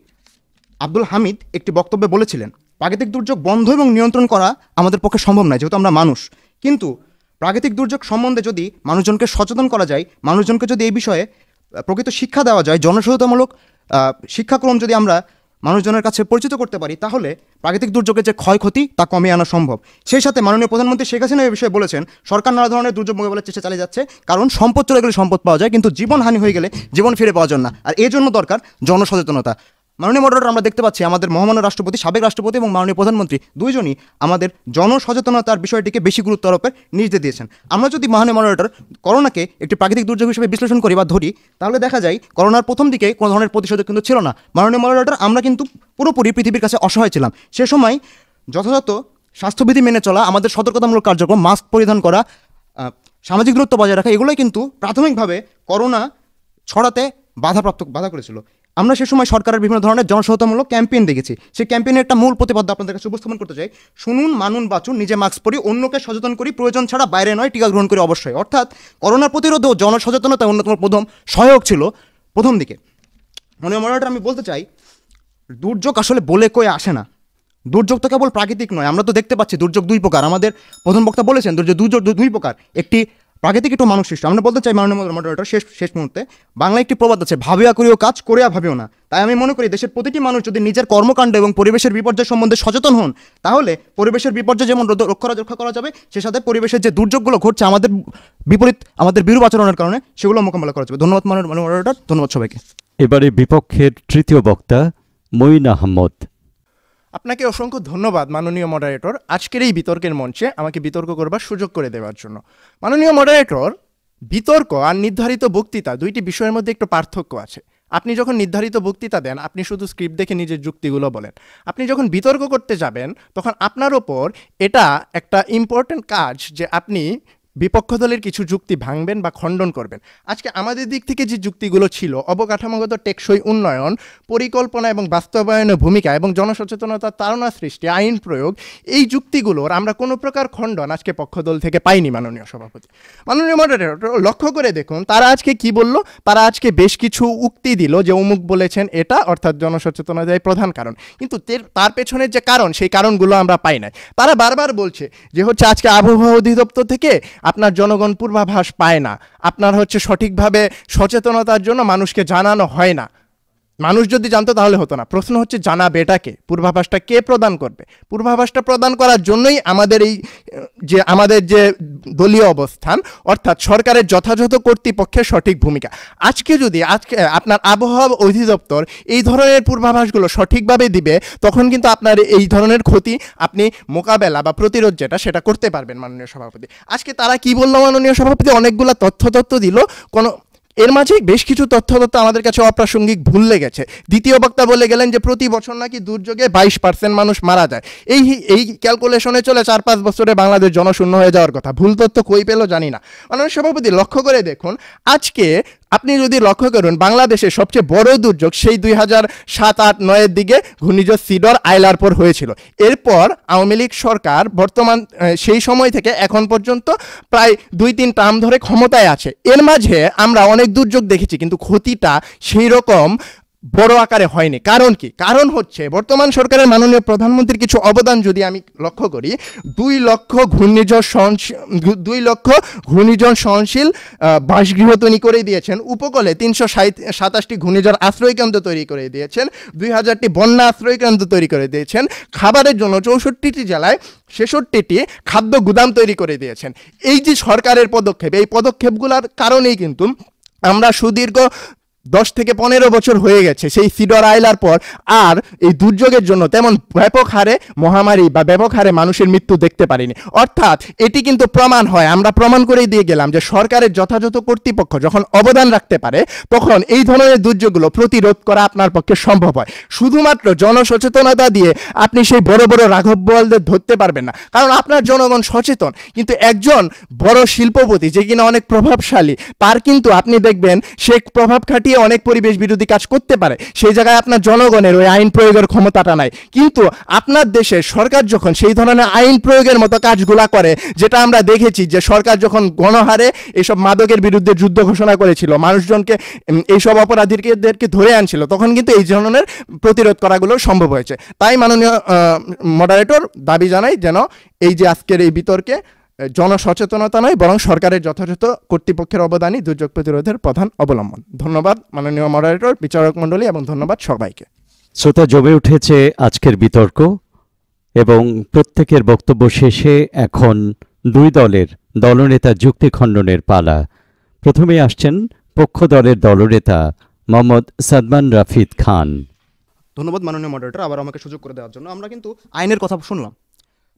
আব্দুল হামিদ একটি বক্তব্যে বলেছিলেন, প্রাকৃতিক দুর্যোগ বন্ধ এবং নিয়ন্ত্রণ করা আমাদের পক্ষে সম্ভব নয়, যেহেতু আমরা মানুষ। কিন্তু প্রাকৃতিক দুর্যোগ সম্বন্ধে যদি মানুষজনকে সচেতন করা যায়, মানুষজনকে যদি এই বিষয়ে প্রকৃত শিক্ষা দেওয়া যায়, জনসচেতনমূলক শিক্ষাক্রম যদি আমরা মানুষজনের কাছে পরিচিত করতে পারি, তাহলে প্রাকৃতিক দুর্যোগের যে ক্ষয়ক্ষতি তা কমিয়ে আনা সম্ভব। সেই সাথে মাননীয় প্রধানমন্ত্রী শেখ হাসিনা এই বিষয়ে বলেছেন, সরকার নানা ধরনের দুর্যোগ মোকাবেলার চেষ্টা চালিয়ে যাচ্ছে, কারণ সম্পদ চলে গেলে সম্পদ পাওয়া যায়, কিন্তু জীবনহানি হয়ে গেলে জীবন ফিরে পাওয়া যায় না। আর এই জন্য দরকার জনসচেতনতা। মাননীয় মডারেটর, আমরা দেখতে পাচ্ছি আমাদের মহামান্য রাষ্ট্রপতি, সাবেক রাষ্ট্রপতি এবং মাননীয় প্রধানমন্ত্রী দুইজনই আমাদের জনসচেতনতার বিষয়টিকে বেশি গুরুত্ব আরোপের নির্দেশ দিয়েছেন। আমরা যদি মাননীয় মডারেটর করোনাকে একটি প্রাকৃতিক দুর্যোগ হিসেবে বিশ্লেষণ করি বা ধরি, তাহলে দেখা যায় করোনার প্রথম দিকে কোনো ধরনের প্রতিষেধক কিন্তু ছিল না। মাননীয় মডারেটর, আমরা কিন্তু পুরোপুরি পৃথিবীর কাছে অসহায় ছিলাম। সে সময় যথাযথ স্বাস্থ্যবিধি মেনে চলা, আমাদের সতর্কতামূলক কার্যক্রম, মাস্ক পরিধান করা, সামাজিক দূরত্ব বজায় রাখা, এগুলোই কিন্তু প্রাথমিকভাবে করোনা ছড়াতে বাধা করেছিল। আমরা সে সময় সরকারের বিভিন্ন ধরনের জনসচেতনমূলক ক্যাম্পেইন দেখেছি। সেই ক্যাম্পেইনের একটা মূল প্রতিপাদ্য আপনাদের কাছে উপস্থাপন করতে চাই। শুনুন, মানুন, বাঁচুন, নিজে মাস্ক পরি, অন্যকে সচেতন করি, প্রয়োজন ছাড়া বাইরে নয়, টিকা গ্রহণ করি অবশ্যই। অর্থাৎ করোনা প্রতিরোধেও জনসচেতনতা অন্যতম প্রথম সহায়ক ছিল প্রথম দিকে। মাননীয় মডারেটর, আমি বলতে চাই দুর্যোগ আসলে বলে কয়ে আসে না। দুর্যোগ তো কেবল প্রাকৃতিক নয়, আমরা তো দেখতে পাচ্ছি দুর্যোগ দুই প্রকার। আমাদের প্রধান বক্তা বলেছেন দুর্যোগ দুই প্রকার, একটি প্রাকৃতিক, একটু মানুষ সৃষ্ট। আমরা বলতে চাই মাননীয় মডারেটর, শেষ মুহূর্তে বাংলা একটি প্রবাদ আছে, ভাবিয়া করিও কাজ, করিয়া ভাবিও না। তাই আমি মনে করি দেশের প্রতিটি মানুষ যদি নিজের কর্মকাণ্ড এবং পরিবেশের বিপর্যয় সম্বন্ধে সচেতন হন, তাহলে পরিবেশের বিপর্যয় যেমন রক্ষা করা যাবে, সে সাথে পরিবেশের যে দুর্যোগগুলো ঘটছে আমাদের বিপরীত, আমাদের বিরূপ আচরণের কারণে, সেগুলো মোকাবেলা করা যাবে। ধন্যবাদ মাননীয় মডারেটর, ধন্যবাদ সবাইকে। এবারে বিপক্ষের তৃতীয় বক্তা মঈন আহমদ। আপনাকে অসংখ্য ধন্যবাদ মাননীয় মডারেটর, আজকের এই বিতর্কের মঞ্চে আমাকে বিতর্ক করবার সুযোগ করে দেওয়ার জন্য। মাননীয় মডারেটর, বিতর্ক আর নির্ধারিত বক্তৃতা দুইটি বিষয়ের মধ্যে একটু পার্থক্য আছে। আপনি যখন নির্ধারিত বক্তৃতা দেন, আপনি শুধু স্ক্রিপ্ট দেখে নিজের যুক্তিগুলো বলেন। আপনি যখন বিতর্ক করতে যাবেন, তখন আপনার ওপর এটা একটা ইম্পর্ট্যান্ট কাজ যে আপনি বিপক্ষ দলের কিছু যুক্তি ভাঙবেন বা খণ্ডন করবেন। আজকে আমাদের দিক থেকে যে যুক্তিগুলো ছিল, অবকাঠামোগত টেকসই উন্নয়ন, পরিকল্পনা এবং বাস্তবায়নের ভূমিকা এবং জনসচেতনতার তাড়না সৃষ্টি, আইন প্রয়োগ, এই যুক্তিগুলোর আমরা কোনো প্রকার খণ্ডন আজকে পক্ষদল থেকে পাইনি। মাননীয় সভাপতি, মাননীয় মডারেটর, লক্ষ্য করে দেখুন তারা আজকে কি বলল। তারা আজকে বেশ কিছু উক্তি দিল যে অমুক বলেছেন এটা, অর্থাৎ জনসচেতনতাই প্রধান কারণ, কিন্তু তার পেছনের যে কারণ, সেই কারণগুলো আমরা পাই নাই। তারা বারবার বলছে যে আজকে আবহাওয়া অধিদপ্তর থেকে আপনার জনগণ পূর্বাভাস পায় না, আপনার সঠিকভাবে সচেতনতার জন্য মানুষকে জানানো হয় না। মানুষ যদি জানতো তাহলে হতো না। প্রশ্ন হচ্ছে জানাবে এটাকে, পূর্বাভাসটা কে প্রদান করবে? পূর্বাভাসটা প্রদান করার জন্যই আমাদের যে দলীয় অবস্থান, অর্থাৎ সরকারের যথাযথ কর্তৃপক্ষের সঠিক ভূমিকা। আজকে আপনার আবহাওয়া অধিদপ্তর এই ধরনের পূর্বাভাসগুলো সঠিকভাবে দিবে, তখন কিন্তু আপনার এই ধরনের ক্ষতি আপনি মোকাবেলা বা প্রতিরোধ সেটা করতে পারবেন। মাননীয় সভাপতি, আজকে তারা কি বললো মাননীয় সভাপতি? অনেকগুলো তথ্য দিল, এর মাঝে বেশ কিছু তথ্য আমাদের কাছে অপ্রাসঙ্গিক, ভুল লেগেছে। দ্বিতীয় বক্তা বলে গেলেন যে প্রতি বছর নাকি দুর্যোগে 22% মানুষ মারা যায়। এই ক্যালকুলেশনে চলে 4-5 বছরে বাংলাদেশ জনশূন্য হয়ে যাওয়ার কথা। ভুল তথ্য কই পেল জানি না। মাননীয় সভাপতি, লক্ষ্য করে দেখুন, আজকে আপনি যদি লক্ষ্য করুন, বাংলাদেশের সবচেয়ে বড় দুর্যোগ সেই 2007-8-9 দিকে ঘূর্ণিঝড় সিডর আইলার পর হয়েছিল। এরপর আওয়ামী লীগ সরকার বর্তমান সেই সময় থেকে এখন পর্যন্ত প্রায় 2-3 টার্ম ধরে ক্ষমতায় আছে। এর মাঝে আমরা অনেক দুর্যোগ দেখেছি, কিন্তু ক্ষতিটা সেই রকম বড় আকারে হয়নি। কারণ কি? কারণ হচ্ছে বর্তমান সরকারের মাননীয় প্রধানমন্ত্রীর কিছু অবদান যদি আমি লক্ষ্য করি, 2 লক্ষ ঘূর্ণিঝড় সহনশীল বাসগৃহ তৈরি করে দিয়েছেন, উপকূলে 327টি ঘূর্ণিঝড় আশ্রয়কেন্দ্র তৈরি করে দিয়েছেন, 2000টি বন্যা আশ্রয়কেন্দ্র তৈরি করে দিয়েছেন, খাবারের জন্য 64টি জেলায় 66টি খাদ্য গুদাম তৈরি করে দিয়েছেন। এই যে সরকারের পদক্ষেপ, এই পদক্ষেপগুলোর কারণেই কিন্তু আমরা সুদীর্ঘ 10 থেকে 15 বছর হয়ে গেছে সেই সিডর আইলার পর আর এই দুর্যোগের জন্য তেমন ব্যাপক হারে মহামারী বা ব্যাপক হারে মানুষের মৃত্যু দেখতে পারিনি। অর্থাৎ এটি কিন্তু প্রমাণ হয়, আমরা প্রমাণ করেই দিয়ে গেলাম যে সরকারের যথাযথ কর্তৃপক্ষ যখন অবদান রাখতে পারে, তখন এই ধরনের দুর্যোগগুলো প্রতিরোধ করা আপনার পক্ষে সম্ভব হয়। শুধুমাত্র জনসচেতনতা দিয়ে আপনি সেই বড় বড় রাঘব বোয়ালদের ধরতে পারবেন না, কারণ আপনার জনগণ সচেতন। কিন্তু একজন বড় শিল্পপতি যে কিনা অনেক প্রভাবশালী, তার কিন্তু আপনি দেখবেন সে প্রভাব খাটিয়ে অনেক পরিবেশ বিরোধী কাজ করতে পারে, সেই জায়গায় আপনার জনগণের ওই আইন প্রয়োগের ক্ষমতাটা নাই। কিন্তু আপনার দেশের সরকার যখন সেই ধরনের আইন প্রয়োগের মতো কাজগুলা করে, যেটা আমরা দেখেছি যে সরকার যখন গণহারে এসব মাদকের বিরুদ্ধে যুদ্ধ ঘোষণা করেছিল, মানুষজনকে এইসব অপরাধীদেরকে ধরে আনছিল, তখন কিন্তু এই ধরনের প্রতিরোধ করাগুলো সম্ভব হয়েছে। তাই মাননীয় মডারেটর, দাবি জানাই যেন এই যে আজকের এই বিতর্কে জনসচেতনতা নয়, বরং সরকারের যথাযথ কর্তৃপক্ষের অবদানই দুর্যোগ প্রতিরোধের প্রধান অবলম্বন। ধন্যবাদ মাননীয় মডারেটর, বিচারক মণ্ডলী, এবং ধন্যবাদ সবাইকে। শ্রোতা, জমে উঠেছে আজকের বিতর্ক এবং প্রত্যেকের বক্তব্য শেষে এখন 2 দলের দলনেতা যুক্তি খণ্ডনের পালা। প্রথমে আসছেন পক্ষ দলের দলনেতা মোহাম্মদ সাদমান রাফিদ খান। ধন্যবাদ মাননীয় মডারেটর, আবার আমাকে সুযোগ করে দেওয়ার জন্য। আমরা কিন্তু আইনের কথা শুনলাম।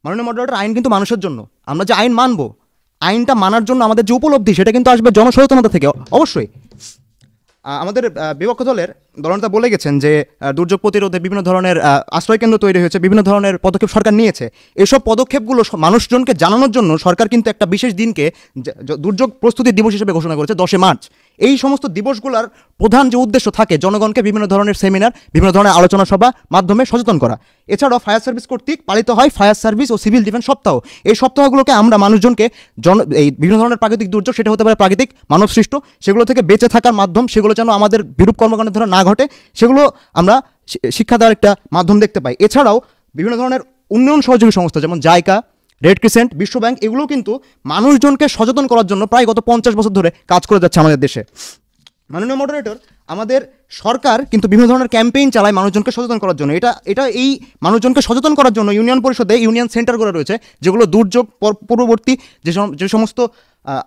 মাননীয় মডারেটর, আইন কিন্তু মানুষের জন্য। আমরা যে আইন মানবো, আইনটা মানার জন্য আমাদের যে উপলব্ধি, সেটা কিন্তু আসবে জনসচেতনতা থেকে অবশ্যই। আমাদের বিপক্ষ দলের দলনেতা বলে গেছেন যে দুর্যোগ প্রতিরোধে বিভিন্ন ধরনের আশ্রয়কেন্দ্র তৈরি হয়েছে, বিভিন্ন ধরনের পদক্ষেপ সরকার নিয়েছে। এসব পদক্ষেপগুলো মানুষজনকে জানানোর জন্য সরকার কিন্তু একটা বিশেষ দিনকে দুর্যোগ প্রস্তুতি দিবস হিসেবে ঘোষণা করেছে, 10 মার্চ। এই সমস্ত দিবসগুলোর প্রধান যে উদ্দেশ্য থাকে জনগণকে বিভিন্ন ধরনের সেমিনার, বিভিন্ন ধরনের আলোচনা সভা মাধ্যমে সচেতন করা। এছাড়াও ফায়ার সার্ভিস কর্তৃক পালিত হয় ফায়ার সার্ভিস ও সিভিল ডিফেন্স সপ্তাহ। এই সপ্তাহগুলোকে আমরা মানুষজনকে এই বিভিন্ন ধরনের প্রাকৃতিক দুর্যোগ, সেটা হতে পারে প্রাকৃতিক, মানবসৃষ্ট, সেগুলো থেকে বেঁচে থাকার মাধ্যম, সেগুলো যেন আমাদের বিরূপ কর্মকাণ্ডের দ্বারা না ঘটে, সেগুলো আমরা শিক্ষা দেওয়ার একটা মাধ্যম দেখতে পাই। এছাড়াও বিভিন্ন ধরনের উন্নয়ন সহযোগী সংস্থা যেমন জাইকা, রেড ক্রিসেন্ট, বিশ্ব ব্যাংক, এগুলো কিন্তু মানুষজনকে সচেতন করার জন্য প্রায় গত 50 বছর ধরে কাজ করে যাচ্ছে আমাদের দেশে। মাননীয় মডারেটর, আমাদের সরকার কিন্তু বিভিন্ন ধরনের ক্যাম্পেইন চালায় মানুষজনকে সচেতন করার জন্য। এটা এই মানুষজনকে সচেতন করার জন্য ইউনিয়ন পরিষদে ইউনিয়ন সেন্টারগুলো রয়েছে, যেগুলো দুর্যোগ পূর্ববর্তী যে সমস্ত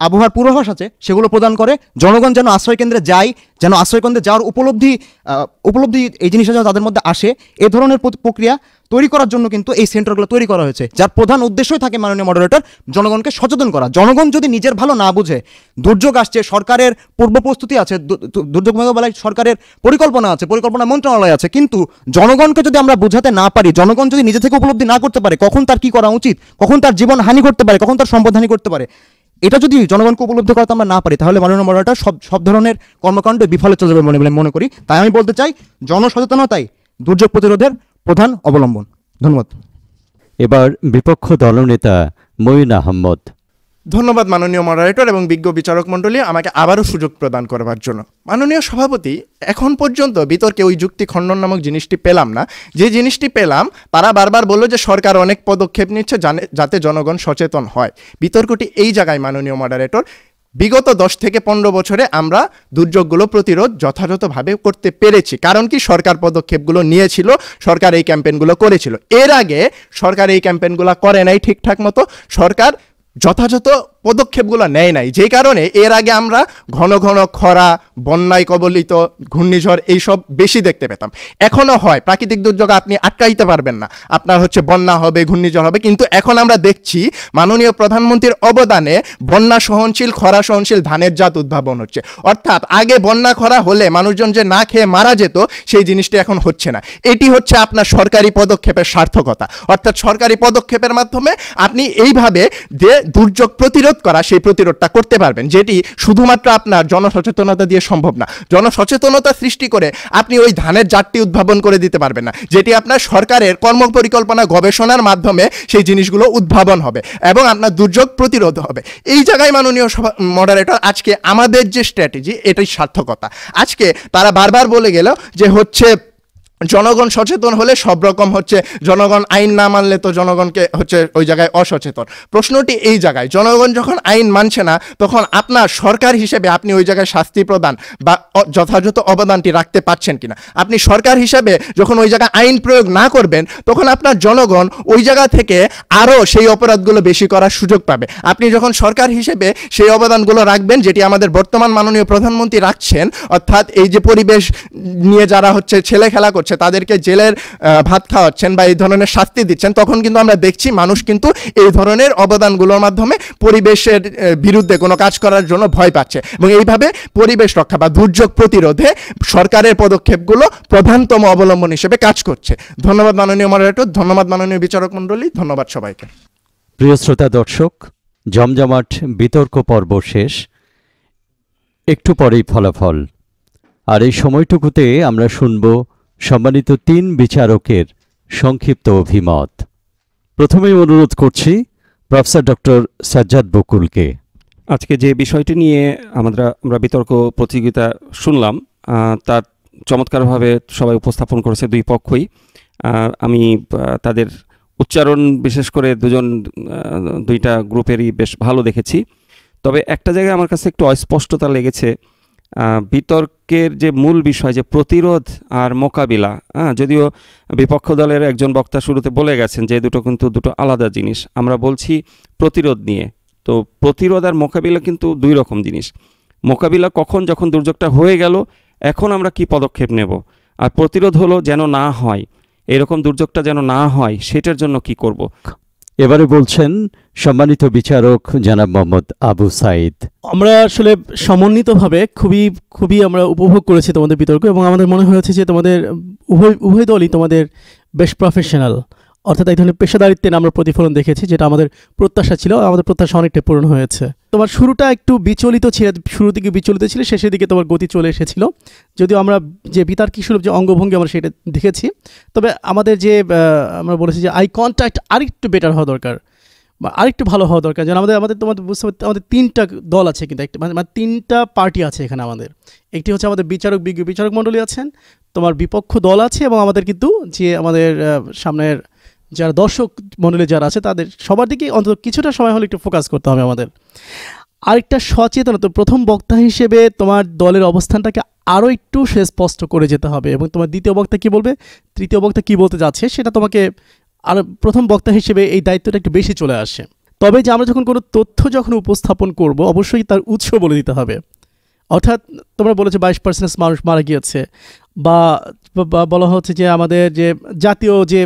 আবহাওয়ার পূর্বাভাস আছে সেগুলো প্রদান করে। জনগণ যেন আশ্রয়কেন্দ্রে যায়, যেন আশ্রয়কেন্দ্রে যাওয়ার উপলব্ধি এই জিনিসটা যেন তাদের মধ্যে আসে, এ ধরনের প্রক্রিয়া তৈরি করার জন্য কিন্তু এই সেন্টারগুলো তৈরি করা হয়েছে, যার প্রধান উদ্দেশ্যই থাকে মাননীয় মডারেটর জনগণকে সচেতন করা। জনগণ যদি নিজের ভালো না বুঝে, দুর্যোগ আসছে, সরকারের পূর্ব প্রস্তুতি আছে, দুর্যোগ মোকাবেলায় সরকারের পরিকল্পনা আছে, পরিকল্পনা মন্ত্রণালয় আছে, কিন্তু জনগণকে যদি আমরা বোঝাতে না পারি, জনগণ যদি নিজে থেকে উপলব্ধি না করতে পারে কখন তার কি করা উচিত, কখন তার জীবন হানি করতে পারে, কখন তার সম্পদ হানি করতে পারে, এটা যদি জনগণকে উপলব্ধি করতে আমরা না পারি, তাহলে মাননীয় মডারেটর সব ধরনের কর্মকাণ্ড বিফলে চলে যাবে বলে মনে করি। তাই আমি বলতে চাই, জনসচেতনতাই দুর্যোগ প্রতিরোধের প্রধান অবলম্বন। ধন্যবাদ। এবার বিপক্ষ দলনেতা মঈন আহমদ। ধন্যবাদ মাননীয় মডারেটর এবং বিজ্ঞ বিচারক মণ্ডলী আমাকে আবারও সুযোগ প্রদান করবার জন্য। মাননীয় সভাপতি, এখন পর্যন্ত বিতর্কে ওই যুক্তি খণ্ডন নামক জিনিসটি পেলাম না। যে জিনিসটি পেলাম, তারা বারবার বলল যে সরকার অনেক পদক্ষেপ নিচ্ছে যাতে জনগণ সচেতন হয়। বিতর্কটি এই জায়গায় মাননীয় মডারেটর, বিগত 10 থেকে 15 বছরে আমরা দুর্যোগগুলো প্রতিরোধ যথাযথভাবে করতে পেরেছি। কারণ কি, সরকার পদক্ষেপগুলো নিয়েছিল, সরকার এই ক্যাম্পেইনগুলো করেছিল। এর আগে সরকার এই ক্যাম্পেইনগুলো করে নাই ঠিকঠাক মতো, সরকার যথাযথ পদক্ষেপগুলো নেয় নাই, যে কারণে এর আগে আমরা ঘন ঘন খরা, বন্যায় কবলিত, ঘূর্ণিঝড় এইসব বেশি দেখতে পেতাম। এখনও হয়, প্রাকৃতিক দুর্যোগ আপনি আটকাইতে পারবেন না, আপনার বন্যা হবে, ঘূর্ণিঝড় হবে, কিন্তু এখন আমরা দেখছি মাননীয় প্রধানমন্ত্রীর অবদানে বন্যা সহনশীল, খরা সহনশীল ধানের জাত উদ্ভাবন হচ্ছে। অর্থাৎ আগে বন্যা খরা হলে মানুষজন যে না খেয়ে মারা যেত, সেই জিনিসটি এখন হচ্ছে না। এটি হচ্ছে আপনার সরকারি পদক্ষেপের সার্থকতা। অর্থাৎ সরকারি পদক্ষেপের মাধ্যমে আপনি এইভাবে যে দুর্যোগ প্রতিরোধ করা, সেই প্রতিরোধটা করতে পারবেন, যেটি শুধুমাত্র আপনার জনসচেতনতা দিয়ে সম্ভব না। জনসচেতনতা সৃষ্টি করে আপনি ওই ধানের জাতটি উদ্ভাবন করে দিতে পারবেন না, যেটি আপনার সরকারের কর্মপরিকল্পনা গবেষণার মাধ্যমে সেই জিনিসগুলো উদ্ভাবন হবে এবং আপনার দুর্যোগ প্রতিরোধ হবে। এই জায়গায় মাননীয় মডারেটর, আজকে আমাদের যে স্ট্র্যাটেজি, এটাই সার্থকতা। আজকে তারা বারবার বলে গেল যে জনগণ সচেতন হলে সব রকম জনগণ আইন না মানলে তো জনগণকে ওই জায়গায় অসচেতন। প্রশ্নটি এই জায়গায়, জনগণ যখন আইন মানছে না, তখন আপনার সরকার হিসেবে আপনি ওই জায়গায় শাস্তি প্রদান বা যথাযথ অবদানটি রাখতে পারছেন কিনা। আপনি সরকার হিসেবে যখন ওই জায়গায় আইন প্রয়োগ না করবেন, তখন আপনার জনগণ ওই জায়গা থেকে আরও সেই অপরাধগুলো বেশি করার সুযোগ পাবে। আপনি যখন সরকার হিসেবে সেই অবদানগুলো রাখবেন, যেটি আমাদের বর্তমান মাননীয় প্রধানমন্ত্রী রাখছেন, অর্থাৎ এই যে পরিবেশ নিয়ে যারা ছেলে খেলা করছে তাদেরকে জেলের ভাত খাওয়াচ্ছেন বা এই ধরনের শাস্তি দিচ্ছেন, তখন কিন্তু আমরা দেখছি মানুষ কিন্তু এই ধরনের অবদানগুলোর মাধ্যমে পরিবেশের বিরুদ্ধে কোনো কাজ করার জন্য ভয় পাচ্ছে। এবং এইভাবে পরিবেশ রক্ষা বা দুর্যোগ প্রতিরোধে সরকারের পদক্ষেপগুলো প্রধানতম অবলম্বন হিসেবে কাজ করছে। ধন্যবাদ মাননীয় মডারেটর, ধন্যবাদ মাননীয় বিচারক মণ্ডলী, ধন্যবাদ সবাইকে। প্রিয় শ্রোতা দর্শক, জমজমাট বিতর্ক পর্ব শেষ, একটু পরেই ফলাফল। আর এই সময়টুকুতে আমরা শুনব সম্মানিত 3 বিচারকের সংক্ষিপ্ত অভিমত। প্রথমেই অনুরোধ করছি প্রফেসর ডক্টর সাজ্জাদ বকুলকে। আজকে যে বিষয়টি নিয়ে আমরা বিতর্ক প্রতিযোগিতা শুনলাম, তার চমৎকারভাবে সবাই উপস্থাপন করেছে দুই পক্ষই। আমি তাদের উচ্চারণ বিশেষ করে দুইটা গ্রুপেরই বেশ ভালো দেখেছি। তবে একটা জায়গায় আমার কাছে একটু অস্পষ্টতা লেগেছে। বিতর্কের যে মূল বিষয় যে প্রতিরোধ আর মোকাবিলা, যদিও বিপক্ষ দলের একজন বক্তা শুরুতে বলে গেছেন যে দুটো আলাদা জিনিস। আমরা বলছি প্রতিরোধ নিয়ে, তো প্রতিরোধ আর মোকাবিলা কিন্তু 2 রকম জিনিস। মোকাবিলা কখন, যখন দুর্যোগটা হয়ে গেল, এখন আমরা কি পদক্ষেপ নেব, আর প্রতিরোধ হলো যেন না হয়, এরকম দুর্যোগটা যেন না হয়, সেটার জন্য কি করব। এবারে বলছেন সম্মানিত বিচারক জনাব মোহাম্মদ আবু সাইদ। আমরা আসলে সমন্বিতভাবে খুবই আমরা উপভোগ করেছি তোমাদের বিতর্ক, এবং আমাদের মনে হয়েছে যে তোমাদের উভয় দলই তোমাদের বেশ প্রফেশনাল, অর্থাৎ এই ধরনের পেশাদারিত্বে আমরা প্রতিফলন দেখেছি, যেটা আমাদের প্রত্যাশা ছিল, আমাদের প্রত্যাশা অনেকটা পূরণ হয়েছে। তোমার শুরুটা একটু বিচলিত ছিল, শুরুর দিকে বিচলিত ছিল, শেষের দিকে তোমার গতি চলে এসেছিল। যদিও আমরা যে বিতার্কিক সুলভ যে অঙ্গভঙ্গি আমরা সেটা দেখেছি, তবে আমাদের যে আমরা বলেছি যে আই কন্ট্যাক্ট আরেকটু বেটার হওয়া দরকার বা আরেকটু ভালো হওয়া দরকার। যেন আমাদের তোমাদের বুঝতে পারতে আমাদের 3টা দল আছে, কিন্তু একটা মানে 3টা পার্টি আছে এখানে আমাদের। একটি হচ্ছে আমাদের বিজ্ঞ বিচারক মণ্ডলী আছেন, তোমার বিপক্ষ দল আছে, এবং আমাদের কিন্তু যে আমাদের সামনের যারা দর্শক মণ্ডলী যারা আছে তাদের সবার দিকে অন্তত কিছুটা সময় হলে একটু ফোকাস করতে হবে আমাদের। আরেকটা সচেতনতা, প্রথম বক্তা হিসেবে তোমার দলের অবস্থানটাকে আরও একটু স্পষ্ট করে যেতে হবে, এবং তোমার দ্বিতীয় বক্তা কী বলবে, তৃতীয় বক্তা কী বলতে যাচ্ছে, সেটা তোমাকে আর প্রথম বক্তা হিসেবে এই দায়িত্বটা একটু বেশি চলে আসে। তবে যে আমরা যখন কোনো তথ্য যখন উপস্থাপন করব, অবশ্যই তার উৎস বলে দিতে হবে। অর্থাৎ তোমরা বলেছো 22% মানুষ মারা গিয়েছে, বা বলা হচ্ছে যে আমাদের যে জাতীয় যে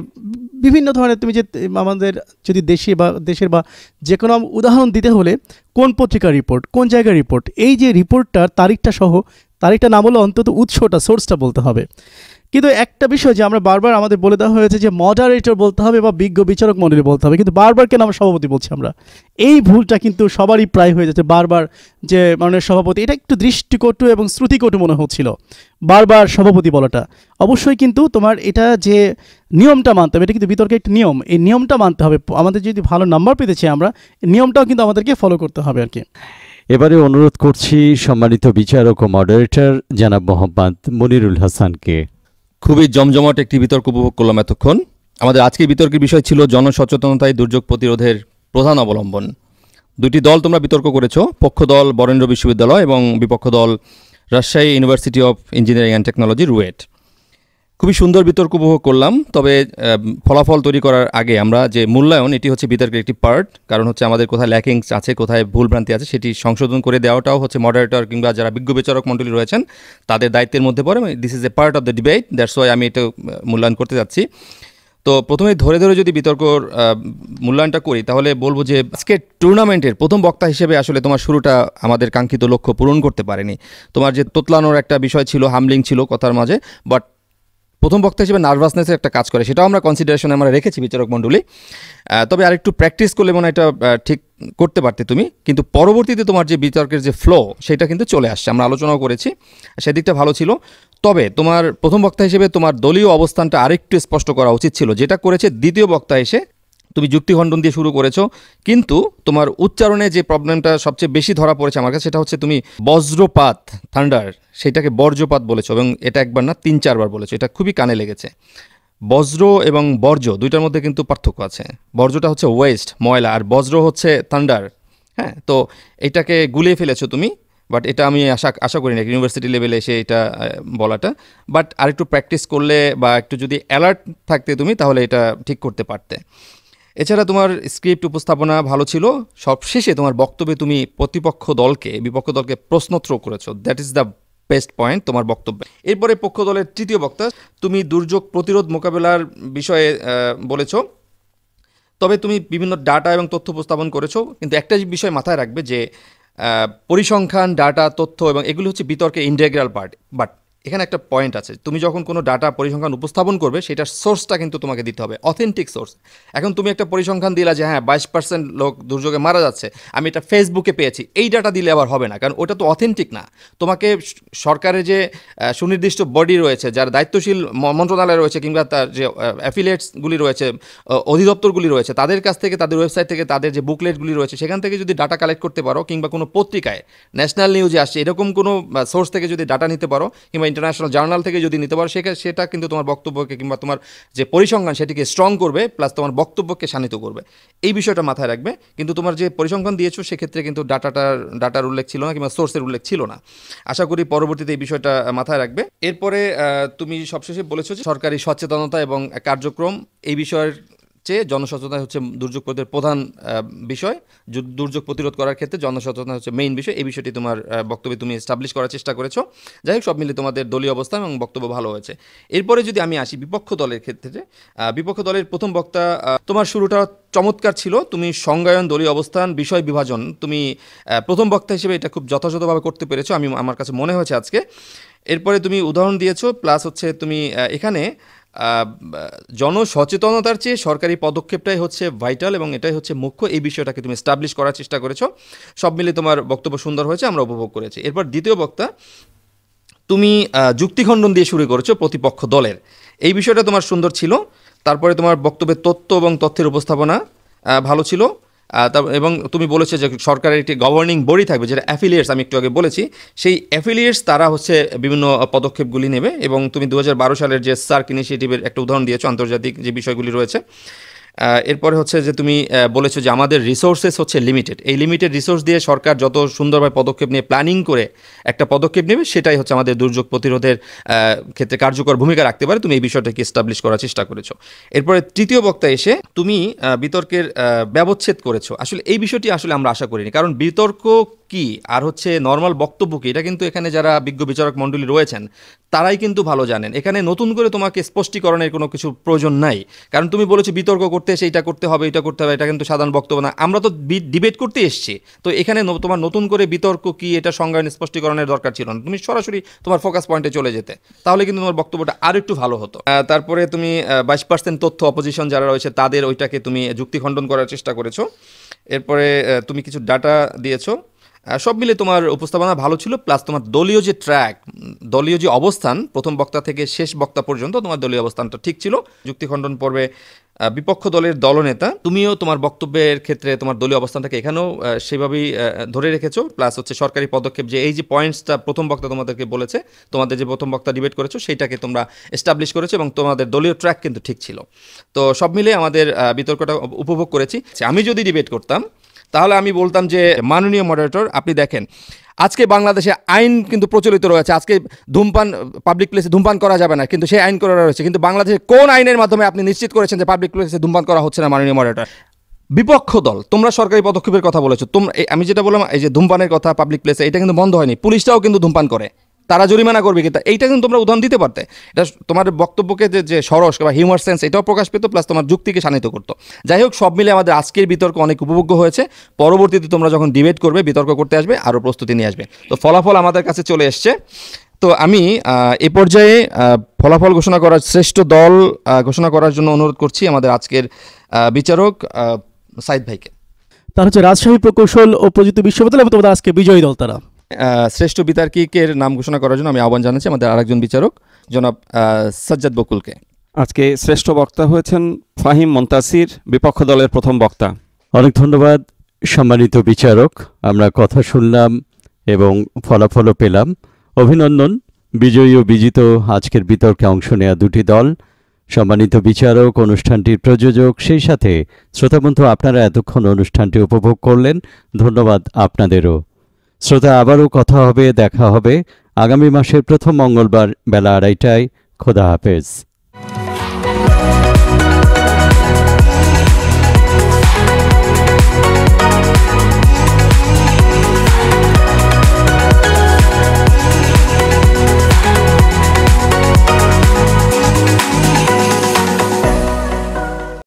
বিভিন্ন ধরনের, তুমি যে আমাদের যদি দেশের বা যে কোনো উদাহরণ দিতে হলে কোন পত্রিকার রিপোর্ট, কোন জায়গার রিপোর্ট, এই যে রিপোর্টটার তারিখটা সহ, তারিখটা না বলে অন্তত উৎসটা, সোর্সটা বলতে হবে। কিন্তু একটা বিষয় যে আমরা বারবার আমাদের বলে দেওয়া হয়েছে যে মডারেটর বলতে হবে বা বিজ্ঞ বিচারক মণ্ডলী বলতে হবে, কিন্তু বারবার কেন আমরা সভাপতি বলছি আমরা, এই ভুলটা কিন্তু সবারই প্রায় হয়ে যাচ্ছে। বারবার যে মাননীয় সভাপতি, এটা একটু দৃষ্টিকটু এবং শ্রুতিকটু মনে হচ্ছিল বারবার সভাপতি বলাটা। অবশ্যই কিন্তু তোমার এটা যে নিয়মটা মানতে হবে, এটা কিন্তু বিতর্কের একটা নিয়ম, এই নিয়মটা মানতে হবে। আমাদের যদি ভালো নাম্বার পেতে চাই আমরা, নিয়মটাও কিন্তু আমাদেরকে ফলো করতে হবে আর কি। এবারে অনুরোধ করছি সম্মানিত বিচারক ও মডারেটর জনাব মোহাম্মদ মনিরুল হাসানকে। খুবই জমজমাট একটি বিতর্ক উপভোগ করলাম এতক্ষণ। আমাদের আজকের বিতর্কের বিষয় ছিল জনসচেতনতায় দুর্যোগ প্রতিরোধের প্রধান অবলম্বন। দুটি দল তোমরা বিতর্ক করেছো, পক্ষ দল বরেন্দ্র বিশ্ববিদ্যালয় এবং বিপক্ষ দল Rajshahi university of engineering and technology, RUET. খুবই সুন্দর বিতর্ক উপভোগ করলাম। তবে ফলাফল তৈরি করার আগে আমরা যে মূল্যায়ন, এটি হচ্ছে বিতর্কের একটি পার্ট। কারণ হচ্ছে আমাদের কোথায় ল্যাকিংস আছে, কোথায় ভুলভ্রান্তি আছে, সেটি সংশোধন করে দেওয়াটাও হচ্ছে মডারেটর কিংবা যারা বিজ্ঞ বিচারক মণ্ডলী রয়েছেন তাদের দায়িত্বের মধ্যে পড়ে। This is a part of the debate, that's why আমি এটা মূল্যায়ন করতে যাচ্ছি। তো প্রথমে ধরে যদি বিতর্কর মূল্যায়নটা করি, তাহলে বলবো যে আজকের টুর্নামেন্টের প্রথম বক্তা হিসেবে আসলে তোমার শুরুটা আমাদের কাঙ্ক্ষিত লক্ষ্য পূরণ করতে পারেনি। তোমার যে তোতলানোর একটা বিষয় ছিল, হামলিং ছিল কথার মাঝে, বাট প্রথম বক্তা হিসেবে নার্ভাসনেসের একটা কাজ করে, সেটাও আমরা কনসিডারেশনে আমরা রেখেছি বিচারক মণ্ডলী। তবে আরেকটু প্র্যাকটিস করলে মনে হয় এটা ঠিক করতে পারতে তুমি। কিন্তু পরবর্তীতে তোমার যে বিতর্কের যে ফ্লো, সেটা কিন্তু চলে আসছে, আমরা আলোচনাও করেছি, সেদিকটা ভালো ছিল। তবে তোমার প্রথম বক্তা হিসেবে তোমার দলীয় অবস্থানটা আরেকটু স্পষ্ট করা উচিত ছিল, যেটা করেছে দ্বিতীয় বক্তা এসে তুমি যুক্তিখণ্ডন দিয়ে শুরু করেছো। কিন্তু তোমার উচ্চারণে যে প্রবলেমটা সবচেয়ে বেশি ধরা পড়েছে আমার কাছে, সেটা হচ্ছে তুমি বজ্রপাত, থান্ডার, সেটাকে বর্জ্যপাত বলেছো, এবং এটা একবার না 3-4 বার বলেছো। এটা খুবই কানে লেগেছে। বজ্র এবং বর্জ্য দুইটার মধ্যে কিন্তু পার্থক্য আছে। বর্জ্যটা হচ্ছে ওয়েস্ট, ময়লা, আর বজ্র হচ্ছে থান্ডার। হ্যাঁ, তো এটাকে গুলিয়ে ফেলেছো তুমি, বাট এটা আমি আশা করি না ইউনিভার্সিটি লেভেলে এসে এটা বলাটা। বাট আরেকটু প্র্যাকটিস করলে বা একটু যদি অ্যালার্ট থাকতে তুমি, তাহলে এটা ঠিক করতে পারতে। এছাড়া তোমার স্ক্রিপ্ট উপস্থাপনা ভালো ছিল। সবশেষে তোমার বক্তব্যে তুমি বিপক্ষ দলকে প্রশ্নোত্তর করেছো, that is the best point তোমার বক্তব্য। এরপরে পক্ষ দলের তৃতীয় বক্তা, তুমি দুর্যোগ প্রতিরোধ মোকাবেলার বিষয়ে বলেছো। তবে তুমি বিভিন্ন ডাটা এবং তথ্য উপস্থাপন করেছো, কিন্তু একটা বিষয় মাথায় রাখবে যে পরিসংখ্যান, ডাটা, তথ্য এবং এগুলো হচ্ছে বিতর্কের ইন্টিগ্রাল পার্ট। বাট এখানে একটা পয়েন্ট আছে, তুমি যখন কোনো ডাটা পরিসংখ্যান উপস্থাপন করবে, সেটার সোর্সটা কিন্তু তোমাকে দিতে হবে, অথেন্টিক সোর্স। এখন তুমি একটা পরিসংখ্যান দিলা যে হ্যাঁ 22% লোক দুর্যোগে মারা যাচ্ছে, আমি এটা ফেসবুকে পেয়েছি, এই ডাটা দিলে আবার হবে না, কারণ ওটা তো অথেন্টিক না। তোমাকে সরকারের যে সুনির্দিষ্ট বডি রয়েছে, যার দায়িত্বশীল মন্ত্রণালয় রয়েছে, কিংবা তার যে অ্যাফিলিয়েটসগুলি রয়েছে, অধিদপ্তরগুলি রয়েছে, তাদের কাছ থেকে, তাদের ওয়েবসাইট থেকে, তাদের যে বুকলেটগুলি রয়েছে, সেখান থেকে যদি ডাটা কালেক্ট করতে পারো, কিংবা কোনো পত্রিকায় ন্যাশনাল নিউজে আসছে এরকম কোনো সোর্স থেকে যদি ডাটা নিতে পারো, কিংবা ইন্টারন্যাশনাল জার্নাল থেকে যদি নিতে পারো, সেটা কিন্তু তোমার বক্তব্যকে কিংবা তোমার যে পরিসংখ্যান সেটিকে স্ট্রং করবে, প্লাস তোমার বক্তব্যকে শানিত করবে। এই বিষয়টা মাথায় রাখবে। কিন্তু তোমার যে পরিসংখ্যান দিয়েছো, সেক্ষেত্রে কিন্তু ডাটার উল্লেখ ছিল না, কিংবা সোর্সের উল্লেখ ছিল না। আশা করি পরবর্তীতে এই বিষয়টা মাথায় রাখবে। এরপরে তুমি সবশেষে বলেছো যে সরকারি সচেতনতা এবং কার্যক্রম, এই বিষয়ের চেয়ে জনসচেতনতা হচ্ছে দুর্যোগ প্রতিরোধের প্রধান বিষয়। দুর্যোগ প্রতিরোধ করার ক্ষেত্রে জনসচেতনতা হচ্ছে মেইন বিষয়। এই বিষয়টি তোমার বক্তব্যে তুমি এস্টাবলিশ করার চেষ্টা করেছো। যাই হোক, সব মিলে তোমাদের দলীয় অবস্থান এবং বক্তব্য ভালো হয়েছে। এরপরে যদি আমি আসি বিপক্ষ দলের ক্ষেত্রে, বিপক্ষ দলের প্রথম বক্তা, তোমার শুরুটা চমৎকার ছিল। তুমি সংজ্ঞায়ন, দলীয় অবস্থান, বিষয় বিভাজন, তুমি প্রথম বক্তা হিসেবে এটা খুব যথাযথভাবে করতে পেরেছো, আমার কাছে মনে হয়েছে আজকে। এরপরে তুমি উদাহরণ দিয়েছো, প্লাস হচ্ছে তুমি এখানে জনসচেতনতার চেয়ে সরকারি পদক্ষেপটাই হচ্ছে ভাইটাল এবং এটাই হচ্ছে মুখ্য, এই বিষয়টাকে তুমি এস্টাবলিশ করার চেষ্টা করেছো। সব মিলে তোমার বক্তব্য সুন্দর হয়েছে, আমরা উপভোগ করেছি। এরপর দ্বিতীয় বক্তা, তুমি যুক্তিখণ্ডন দিয়ে শুরু করেছো প্রতিপক্ষ দলের, এই বিষয়টা তোমার সুন্দর ছিল। তারপরে তোমার বক্তব্যের তথ্য এবং তথ্যের উপস্থাপনা ভালো ছিল, এবং তুমি বলেছো যে সরকারের একটি গভর্নিং বডি থাকবে যেটা অ্যাফিলিয়েটস, আমি একটু আগে বলেছি, সেই অ্যাফিলিয়েটস তারা হচ্ছে বিভিন্ন পদক্ষেপগুলি নেবে। এবং তুমি 2012 সালের যে সার্ক ইনিশিয়েটিভের একটা উদাহরণ দিয়েছো, আন্তর্জাতিক যে বিষয়গুলি রয়েছে। এরপরে হচ্ছে যে তুমি বলেছো যে আমাদের রিসোর্সেস হচ্ছে লিমিটেড, এই লিমিটেড রিসোর্স দিয়ে সরকার যত সুন্দরভাবে পদক্ষেপ নিয়ে প্ল্যানিং করে একটা পদক্ষেপ নেবে, সেটাই হচ্ছে আমাদের দুর্যোগ প্রতিরোধের ক্ষেত্রে কার্যকর ভূমিকা রাখতে পারে। তুমি এই বিষয়টাকে এস্টাবলিশ করার চেষ্টা করেছো। এরপরে তৃতীয় বক্তা এসে তুমি বিতর্কের ব্যবচ্ছেদ করেছো। আসলে এই বিষয়টি আসলে আমরা আশা করিনি, কারণ বিতর্ক কি আর হচ্ছে নর্মাল বক্তব্য কি, এটা কিন্তু এখানে যারা বিজ্ঞ বিচারক মণ্ডলী রয়েছেন তারাই কিন্তু ভালো জানেন। এখানে নতুন করে তোমাকে স্পষ্টীকরণের কোনো কিছু প্রয়োজন নাই, কারণ তুমি বলেছো বিতর্ক করতে এসে এটা করতে হবে, এটা করতে হবে, এটা কিন্তু সাধারণ বক্তব্য না। আমরা তো ডিবেট করতে এসেছি, তো এখানে তোমার নতুন করে বিতর্ক কি এটা সংজ্ঞায়ন স্পষ্টীকরণের দরকার ছিল না। তুমি সরাসরি তোমার ফোকাস পয়েন্টে চলে যেতে, তাহলে কিন্তু তোমার বক্তব্যটা আরও একটু ভালো হতো। তারপরে তুমি 22% তথ্য অপোজিশন যারা রয়েছে তাদের ওইটাকে তুমি যুক্তি খণ্ডন করার চেষ্টা করেছো। এরপরে তুমি কিছু ডাটা দিয়েছো, সব মিলে তোমার উপস্থাপনা ভালো ছিল। প্লাস তোমার দলীয় যে ট্র্যাক, দলীয় যে অবস্থান, প্রথম বক্তা থেকে শেষ বক্তা পর্যন্ত তোমার দলীয় অবস্থানটা ঠিক ছিল। যুক্তিখণ্ডন পর্বে বিপক্ষ দলের দলনেতা তুমিও তোমার বক্তব্যের ক্ষেত্রে তোমার দলীয় অবস্থানটাকে এখানেও সেভাবেই ধরে রেখেছো। প্লাস হচ্ছে সরকারি পদক্ষেপ, যে এই যে পয়েন্টসটা প্রথম বক্তা তোমাদেরকে বলেছে, তোমাদের যে প্রথম বক্তা ডিবেট করেছো সেইটাকে তোমরা এস্টাবলিশ করেছো এবং তোমাদের দলীয় ট্র্যাক কিন্তু ঠিক ছিল। তো সব মিলে আমাদের বিতর্কটা উপভোগ করেছি। আমি যদি ডিবেট করতাম তাহলে আমি বলতাম যে মাননীয় মডারেটর, আপনি দেখেন আজকে বাংলাদেশে আইন কিন্তু প্রচলিত রয়েছে, আজকে ধূমপান পাবলিক প্লেসে ধূমপান করা যাবে না, কিন্তু সেই আইন করা রয়েছে, কিন্তু বাংলাদেশে কোন আইনের মাধ্যমে আপনি নিশ্চিত করেছেন যে পাবলিক প্লেসে ধূমপান করা হচ্ছে না? মাননীয় মডারেটর, বিপক্ষ দল তোমরা সরকারি পদক্ষেপের কথা বলেছো, তোমরা আমি যেটা বললাম এই যে ধূমপানের কথা পাবলিক প্লেসে, এটা কিন্তু বন্ধ হয়নি, পুলিশটাও কিন্তু ধূমপান করে, তারা জরিমানা করবে, কিন্তু এইটা কিন্তু তোমরা উদাহরণ দিতে পারতে। এটা তোমার বক্তব্যকে যে সরস বা হিউমার সেন্স এটাও প্রকাশ পেত, প্লাস তোমার যুক্তিকে শানিত করতো। যাই হোক, সব মিলে আমাদের আজকের বিতর্ক অনেক উপভোগ্য হয়েছে। পরবর্তীতে তোমরা যখন ডিবেট করবে, বিতর্ক করতে আসবে, আরও প্রস্তুতি নিয়ে আসবে। তো ফলাফল আমাদের কাছে চলে এসছে। তো আমি এ পর্যায়ে ফলাফল ঘোষণা করার, শ্রেষ্ঠ দল ঘোষণা করার জন্য অনুরোধ করছি আমাদের আজকের বিচারক সাইদ ভাইকে। তার হচ্ছে রাজশাহী প্রকৌশল ও প্রযুক্তি বিশ্ববিদ্যালয় এবং তোমাদের আজকে বিজয়ী দল তারা। শ্রেষ্ঠ বিতর্কিকের নাম ঘোষণা করার জন্য আমি আহ্বান জানাচ্ছি আমাদের আরেকজন বিচারক জনাব সাজ্জাদ বকুলকে। আজকে শ্রেষ্ঠ বক্তা হয়েছেন ফাহিম মন্তাসির, বিপক্ষ দলের প্রথম বক্তা। অনেক ধন্যবাদ সম্মানিত বিচারক, আমরা কথা শুনলাম এবং ফলাফলও পেলাম। অভিনন্দন বিজয়ী ও বিজিত আজকের বিতর্কে অংশ নেওয়া দুটি দল। সম্মানিত বিচারক, অনুষ্ঠানটির প্রযোজক, সেই সাথে শ্রোতাবন্ধু আপনারা এতক্ষণ অনুষ্ঠানটি উপভোগ করলেন, ধন্যবাদ আপনাদেরও। শ্রোতা, আবারও কথা হবে, দেখা হবে আগামী মাসের প্রথম মঙ্গলবার বেলা 2:30টায়। খোদা হাফেজ।